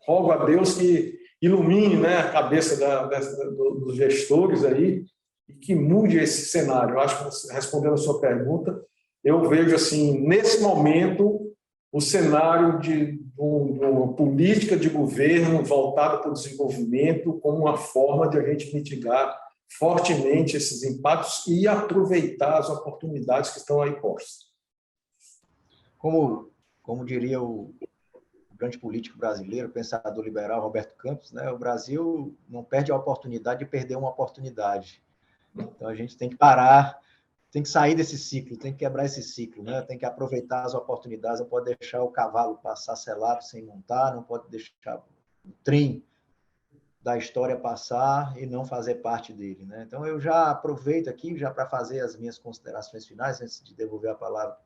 rogo a Deus que ilumine, né, a cabeça dos gestores aí e que mude esse cenário. Eu acho que, respondendo a sua pergunta, eu vejo, assim, nesse momento, o cenário de uma política de governo voltada para o desenvolvimento como uma forma de a gente mitigar fortemente esses impactos e aproveitar as oportunidades que estão aí postas. Como diria o grande político brasileiro, pensador liberal Roberto Campos, né, o Brasil não perde a oportunidade de perder uma oportunidade. Então, a gente tem que parar, tem que sair desse ciclo, tem que quebrar esse ciclo, né? Tem que aproveitar as oportunidades, não pode deixar o cavalo passar selado sem montar, não pode deixar o trem da história passar e não fazer parte dele, né? Então, eu já aproveito aqui já para fazer as minhas considerações finais, antes de devolver a palavra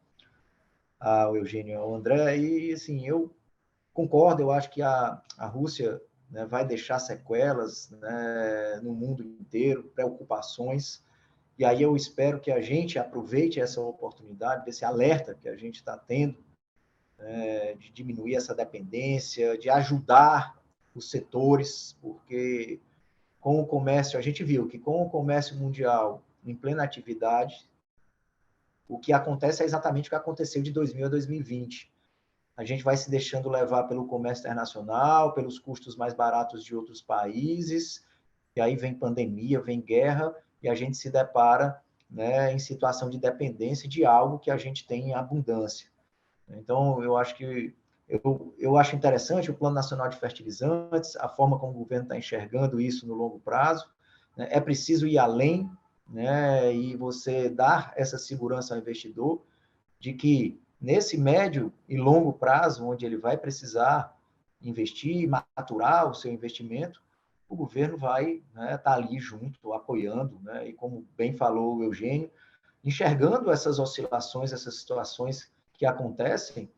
ao Eugênio e ao André, e assim, eu concordo, eu acho que a Rússia, né, vai deixar sequelas, né, no mundo inteiro, preocupações, e aí eu espero que a gente aproveite essa oportunidade, desse alerta que a gente está tendo, de diminuir essa dependência, de ajudar os setores, porque com o comércio, a gente viu que com o comércio mundial em plena atividade, o que acontece é exatamente o que aconteceu de 2000 a 2020. A gente vai se deixando levar pelo comércio internacional, pelos custos mais baratos de outros países, e aí vem pandemia, vem guerra, e a gente se depara, né, em situação de dependência de algo que a gente tem em abundância. Então, eu acho que eu acho interessante o Plano Nacional de Fertilizantes, a forma como o governo está enxergando isso no longo prazo, né? É preciso ir além, né, e você dar essa segurança ao investidor de que nesse médio e longo prazo, onde ele vai precisar investir, maturar o seu investimento, o governo vai, né, tá ali junto, apoiando, né, e como bem falou o Eugênio, enxergando essas oscilações, essas situações que acontecem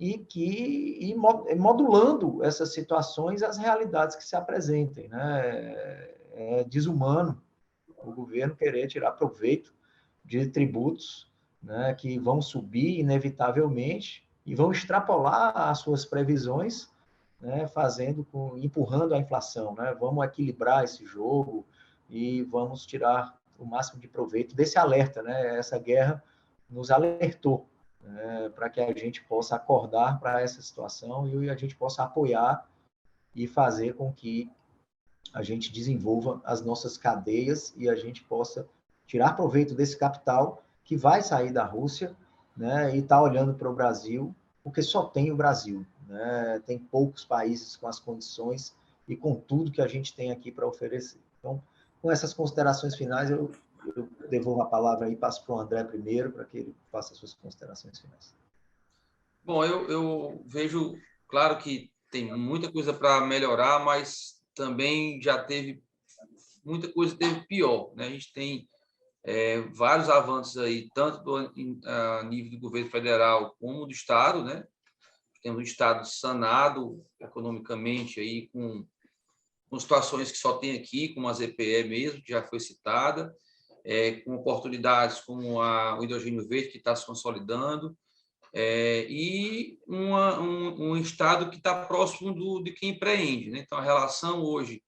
e modulando essas situações às realidades que se apresentem, né? É desumano o governo querer tirar proveito de tributos, né, que vão subir inevitavelmente e vão extrapolar as suas previsões, né, empurrando a inflação, né? Vamos equilibrar esse jogo e vamos tirar o máximo de proveito desse alerta, né? Essa guerra nos alertou, né, para que a gente possa acordar para essa situação e a gente possa apoiar e fazer com que a gente desenvolva as nossas cadeias e a gente possa tirar proveito desse capital que vai sair da Rússia, né, e está olhando para o Brasil, porque só tem o Brasil, né? Tem poucos países com as condições e com tudo que a gente tem aqui para oferecer. Então, com essas considerações finais, eu devolvo a palavra aí, passo para o André primeiro, para que ele faça as suas considerações finais. Bom, eu vejo, claro que tem muita coisa para melhorar, mas também já teve muita coisa que teve pior, né? A gente tem vários avanços aí, tanto a nível do governo federal como do Estado, né? Temos um Estado sanado economicamente aí com situações que só tem aqui, como a ZPE mesmo, que já foi citada, com oportunidades como o hidrogênio verde, que está se consolidando, e um Estado que está próximo de quem empreende, né? Então, a relação hoje,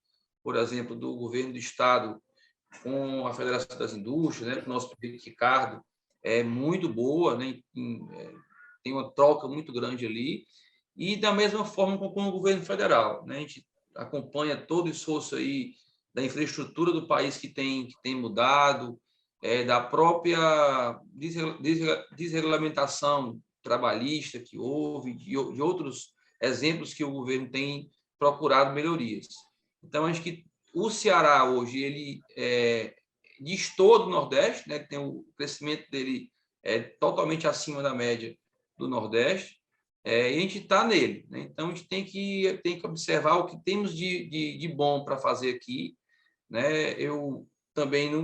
por exemplo, do governo do Estado com a Federação das Indústrias, né, com o nosso prefeito Ricardo, é muito boa, né? Tem uma troca muito grande ali, e da mesma forma com o governo federal, né? A gente acompanha todo o esforço aí da infraestrutura do país que tem mudado, da própria desregulamentação trabalhista que houve, de outros exemplos que o governo tem procurado melhorias. Então, acho que o Ceará hoje, ele destoa do Nordeste, né? Tem o crescimento dele totalmente acima da média do Nordeste, e a gente está nele, né? Então, a gente tem que observar o que temos de bom para fazer aqui, né? Eu também não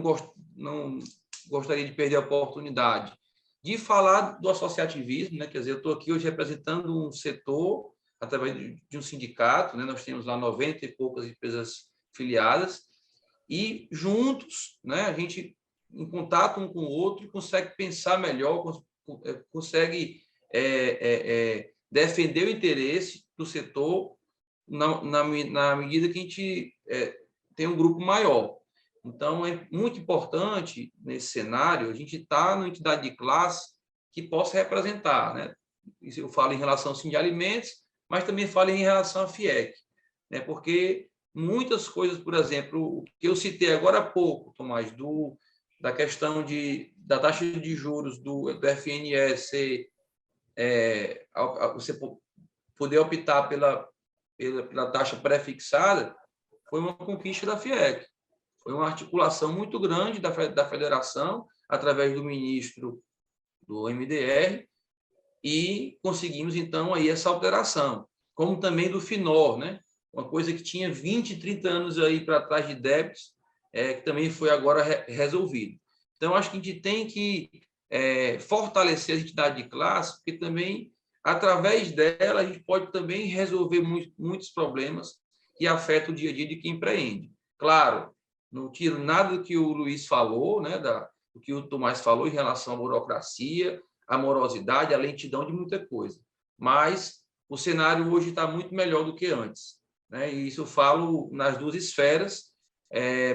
gostaria de perder a oportunidade de falar do associativismo, né? Quer dizer, eu estou aqui hoje representando um setor através de um sindicato, né? Nós temos lá 90 e poucas empresas filiadas e juntos, né? A gente, em contato um com o outro, consegue pensar melhor, consegue defender o interesse do setor na medida que a gente tem um grupo maior. Então, é muito importante, nesse cenário, a gente estar numa entidade de classe que possa representar, né? Isso eu falo em relação ao Sim de Alimentos, mas também falo em relação à FIEC, né? Porque muitas coisas, por exemplo, o que eu citei agora há pouco, Tomás, da questão da taxa de juros do FNS, você poder optar pela taxa pré-fixada, foi uma conquista da FIEC. Foi uma articulação muito grande da federação, através do ministro do MDR, e conseguimos, então, aí essa alteração. Como também do FINOR, né? Uma coisa que tinha 20, 30 anos aí para trás de débitos, que também foi agora resolvido. Então, acho que a gente tem que fortalecer a entidade de classe, porque também, através dela, a gente pode também resolver muitos problemas que afetam o dia a dia de quem empreende. Claro, não tiro nada do que o Luiz falou, né, do que o Tomás falou em relação à burocracia, à morosidade, à lentidão de muita coisa. Mas o cenário hoje está muito melhor do que antes, né? E isso eu falo nas duas esferas,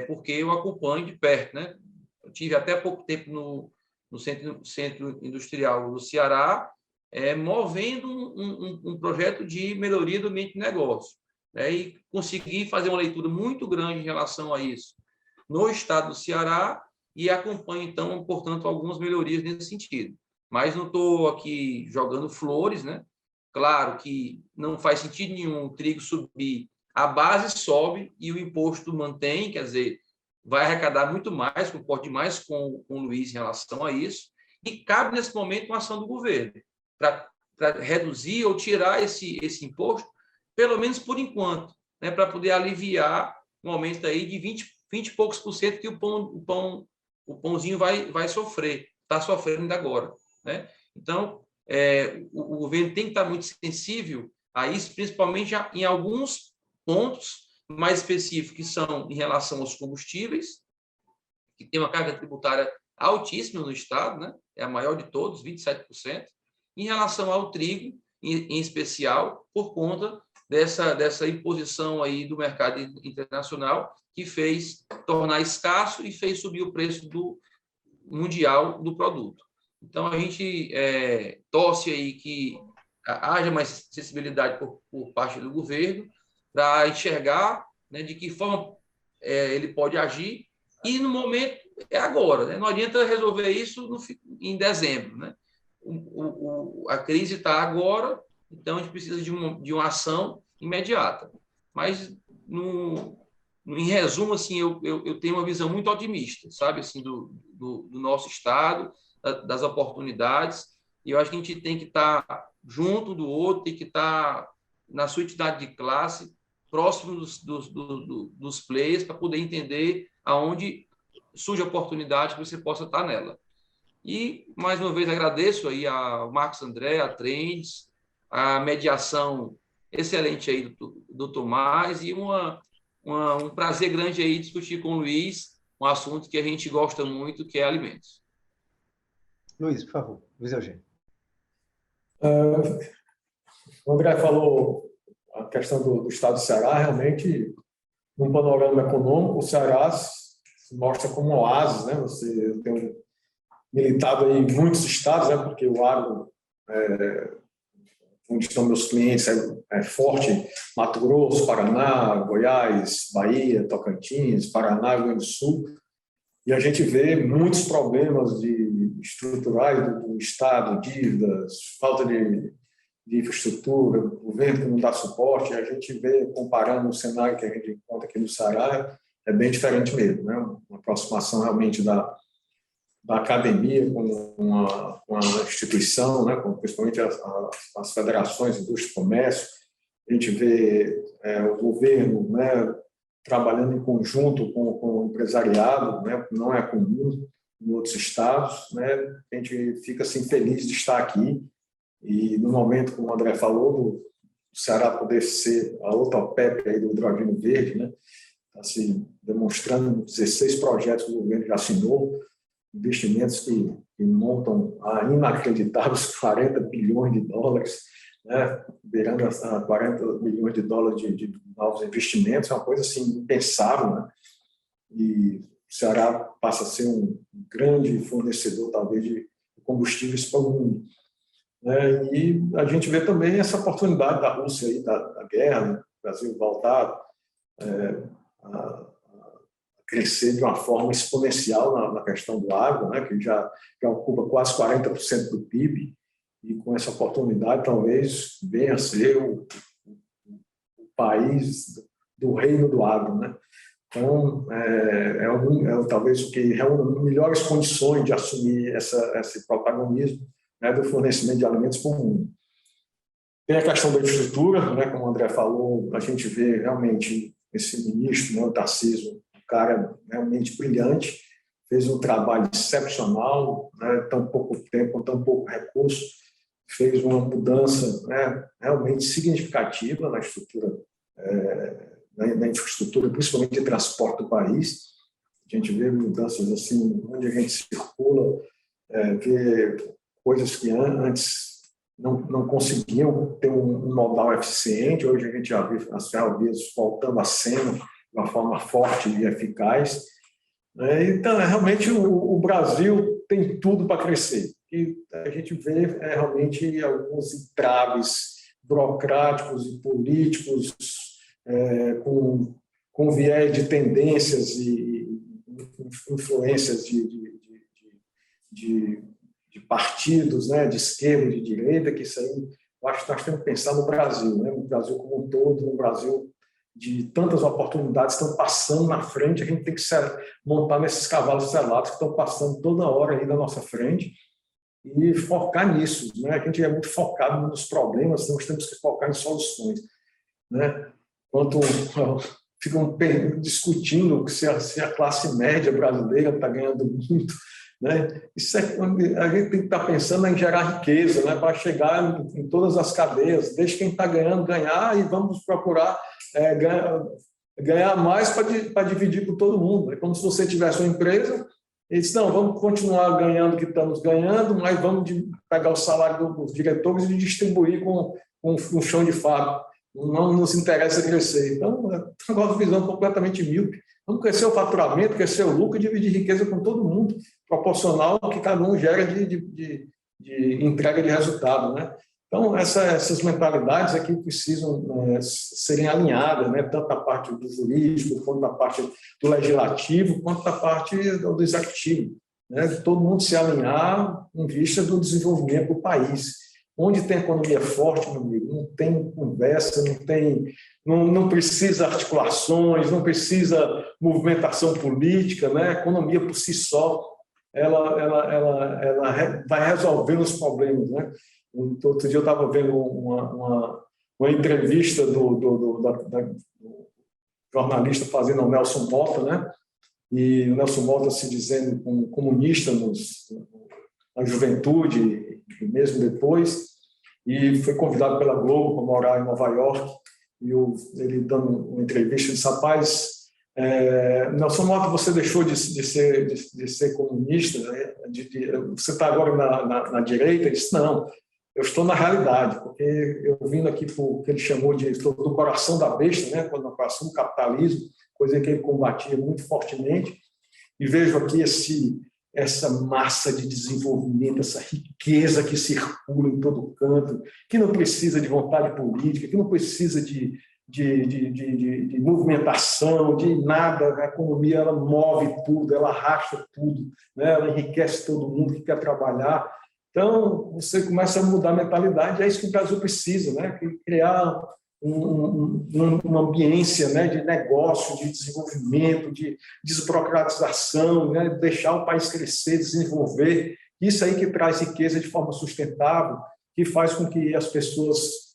porque eu acompanho de perto, né? Eu tive até pouco tempo no Centro Industrial do Ceará, movendo um projeto de melhoria do ambiente de negócio, né? E consegui fazer uma leitura muito grande em relação a isso no estado do Ceará e acompanho, então, portanto, algumas melhorias nesse sentido. Mas não estou aqui jogando flores, né? Claro que não faz sentido nenhum o trigo subir, a base sobe e o imposto mantém, quer dizer, vai arrecadar muito mais, concordo demais com o Luiz em relação a isso, e cabe nesse momento uma ação do governo para reduzir ou tirar esse imposto, pelo menos por enquanto, né? Para poder aliviar um aumento aí de 20 e poucos por cento que o pãozinho vai sofrer, está sofrendo ainda agora, né? Então, o governo tem que estar muito sensível a isso, principalmente em alguns pontos mais específicos, que são em relação aos combustíveis, que tem uma carga tributária altíssima no Estado, né? É a maior de todos, 27%, em relação ao trigo, em especial, por conta dessa imposição aí do mercado internacional, que fez tornar escasso e fez subir o preço mundial do produto. Então, a gente torce aí que haja mais sensibilidade por parte do governo para enxergar, né, de que forma ele pode agir, e no momento é agora, né? Não adianta resolver isso em dezembro, né? A crise está agora, então a gente precisa de uma ação imediata. Mas, em resumo, assim, eu tenho uma visão muito otimista, sabe, assim, do nosso Estado, das oportunidades, e eu acho que a gente tem que estar junto do outro, tem que estar na sua entidade de classe, próximo dos players, para poder entender aonde surge a oportunidade que você possa estar nela. E, mais uma vez, agradeço aí ao Marcos André, a Trends, a mediação excelente aí do Tomás, e um prazer grande aí discutir com o Luiz um assunto que a gente gosta muito, que é alimentos. Luiz, por favor. Luiz Eugênio. O André falou a questão do estado do Ceará. Realmente, num panorama econômico, o Ceará se mostra como um oásis, né? Você tem militado aí em muitos estados, né? Porque o agro, onde estão meus clientes, é forte: Mato Grosso, Paraná, Goiás, Bahia, Tocantins, Paraná, Rio Grande do Sul. E a gente vê muitos problemas estruturais do Estado, dívidas, falta de de infraestrutura, o governo que não dá suporte, a gente vê, comparando o cenário que a gente encontra aqui no Ceará, é bem diferente mesmo, né? Uma aproximação realmente da academia com uma instituição, né? Principalmente as federações, indústria e comércio. A gente vê o governo, né, trabalhando em conjunto com o empresariado, né, que não é comum em outros estados, né? A gente fica assim, feliz de estar aqui e no momento, como o André falou, do Ceará poder ser a outra OPEP aí do hidrogênio verde, né? Assim, demonstrando 16 projetos que o governo já assinou, investimentos que montam a inacreditáveis 40 bilhões de dólares, né? Beirando a 40 bilhões de dólares de novos investimentos, é uma coisa assim, impensável, né? E o Ceará passa a ser um grande fornecedor, talvez, de combustíveis para o mundo. E a gente vê também essa oportunidade da Rússia, aí, da guerra, né? O Brasil voltar a crescer de uma forma exponencial na questão do agro, né? Que já ocupa quase 40% do PIB, e com essa oportunidade talvez venha a ser o país do reino do agro, né? Então, talvez o que reúne melhores condições de assumir esse protagonismo, né, do fornecimento de alimentos para o mundo. Tem a questão da infraestrutura, né, como o André falou, a gente vê realmente esse ministro, né, o Tarcísio, um cara realmente brilhante, fez um trabalho excepcional, né, tão pouco tempo, com tão pouco recurso, fez uma mudança, né, realmente significativa na estrutura, na infraestrutura, principalmente de transporte do país. A gente vê mudanças assim, onde a gente circula, vê coisas que antes não conseguiam ter um modal eficiente. Hoje a gente já vê as ferrovias voltando à cena de uma forma forte e eficaz. Então, realmente, o Brasil tem tudo para crescer. E a gente vê realmente alguns entraves burocráticos e políticos com viés de tendências e influências de partidos, né, de esquerda e de direita, que isso aí, eu acho que nós temos que pensar no Brasil, né, no Brasil como um todo, no Brasil de tantas oportunidades que estão passando na frente, a gente tem que montar nesses cavalos selados que estão passando toda hora aí na nossa frente e focar nisso, né? A gente é muito focado nos problemas, nós temos que focar em soluções, né? Enquanto ficam discutindo se a classe média brasileira está ganhando muito, né? Isso a gente tem que estar pensando em gerar riqueza, né? Para chegar em todas as cadeias, deixa quem está ganhando ganhar e vamos procurar ganhar mais para dividir com todo mundo. É como se você tivesse uma empresa e disse, não, vamos continuar ganhando o que estamos ganhando, mas vamos pegar o salário dos diretores e distribuir com um chão de fábrica. Não nos interessa crescer. Então, é um negócio de visão completamente míope. Vamos crescer o faturamento, crescer o lucro e dividir riqueza com todo mundo, proporcional ao que cada um gera de entrega de resultado, né? Então, essas mentalidades aqui precisam serem alinhadas, né? Tanto da parte do jurídico, quanto da parte do legislativo, quanto da parte do executivo, né? De todo mundo se alinhar em vista do desenvolvimento do país. Onde tem economia forte, meu amigo, não tem conversa, não precisa articulações, não precisa movimentação política, né? A economia por si só ela vai resolvendo os problemas, né? Outro dia eu estava vendo uma entrevista do jornalista fazendo ao Nelson Mota, né? E o Nelson Mota se dizendo um comunista na juventude e mesmo depois, e foi convidado pela Globo para morar em Nova York, e ele dando uma entrevista disse, rapaz, Nelson Mota, você deixou de ser comunista, né? Você está agora na direita? Ele disse, não, eu estou na realidade, porque eu vindo aqui para o que ele chamou do coração da besta, né? No coração do capitalismo, coisa que ele combatia muito fortemente, e vejo aqui essa massa de desenvolvimento, essa riqueza que circula em todo canto, que não precisa de vontade política, que não precisa de movimentação, de nada. A economia ela move tudo, ela arrasta tudo, né? Ela enriquece todo mundo que quer trabalhar. Então, você começa a mudar a mentalidade, é isso que o Brasil precisa, né? Criar uma ambiência, né, de negócio, de desenvolvimento, de desburocratização, né, deixar o país crescer, desenvolver. Isso aí que traz riqueza de forma sustentável, que faz com que as pessoas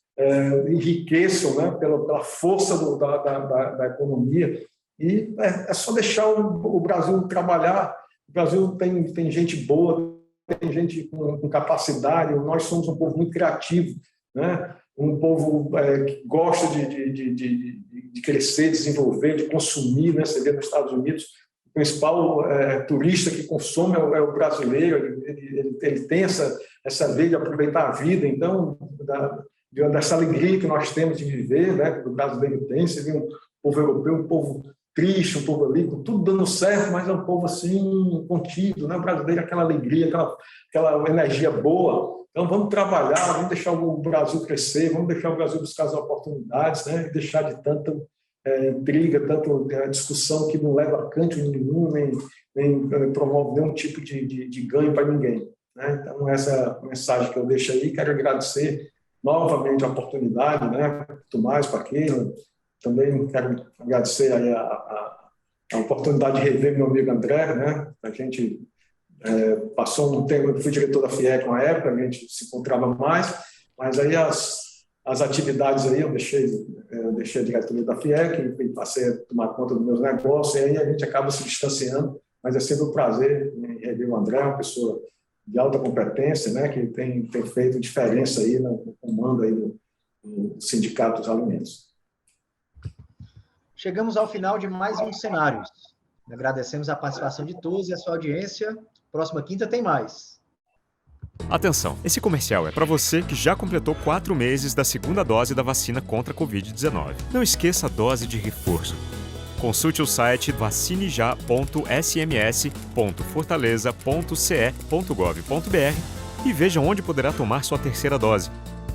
enriqueçam, né, pela força da economia. E é só deixar o Brasil trabalhar. O Brasil tem gente boa, tem gente com capacidade. Nós somos um povo muito criativo, né? Um povo que gosta de crescer, desenvolver, de consumir, né? Você vê nos Estados Unidos, o principal turista que consome é o brasileiro, ele tem essa veia de aproveitar a vida. Então, dessa alegria que nós temos de viver, né? Que o brasileiro tem. Você vê um povo europeu, um povo triste, um povo ali, com tudo dando certo, mas é um povo assim, contido, né? O brasileiro, aquela alegria, aquela energia boa. Então, vamos trabalhar, vamos deixar o Brasil crescer, vamos deixar o Brasil buscar as oportunidades, né? Deixar de tanta intriga, tanta discussão que não leva a canto nenhum, nem promove nenhum tipo de ganho para ninguém, né? Então, essa mensagem que eu deixo aí, quero agradecer novamente a oportunidade, né? Muito mais para aquilo. Também quero agradecer aí a oportunidade de rever meu amigo André, né? A gente passou um tempo, eu fui diretor da FIEC uma época, a gente se encontrava mais, mas aí as atividades aí eu deixei a diretoria da FIEC e passei a tomar conta dos meus negócios, e aí a gente acaba se distanciando, mas é sempre um prazer em rever o André, uma pessoa de alta competência, né? Que tem feito diferença aí no comando aí do Sindicato dos Alimentos. Chegamos ao final de mais um Cenários. Agradecemos a participação de todos e a sua audiência. Próxima quinta tem mais. Atenção, esse comercial é para você que já completou 4 meses da segunda dose da vacina contra a Covid-19. Não esqueça a dose de reforço. Consulte o site vacinejá.sms.fortaleza.ce.gov.br e veja onde poderá tomar sua terceira dose.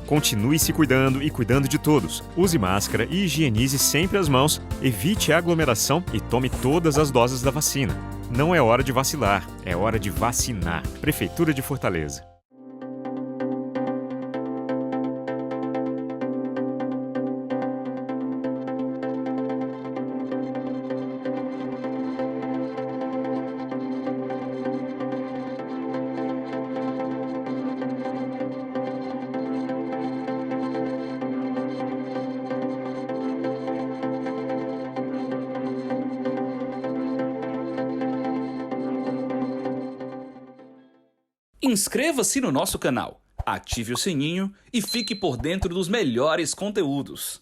Continue se cuidando e cuidando de todos. Use máscara e higienize sempre as mãos, evite a aglomeração e tome todas as doses da vacina. Não é hora de vacilar, é hora de vacinar. Prefeitura de Fortaleza. Inscreva-se no nosso canal, ative o sininho e fique por dentro dos melhores conteúdos.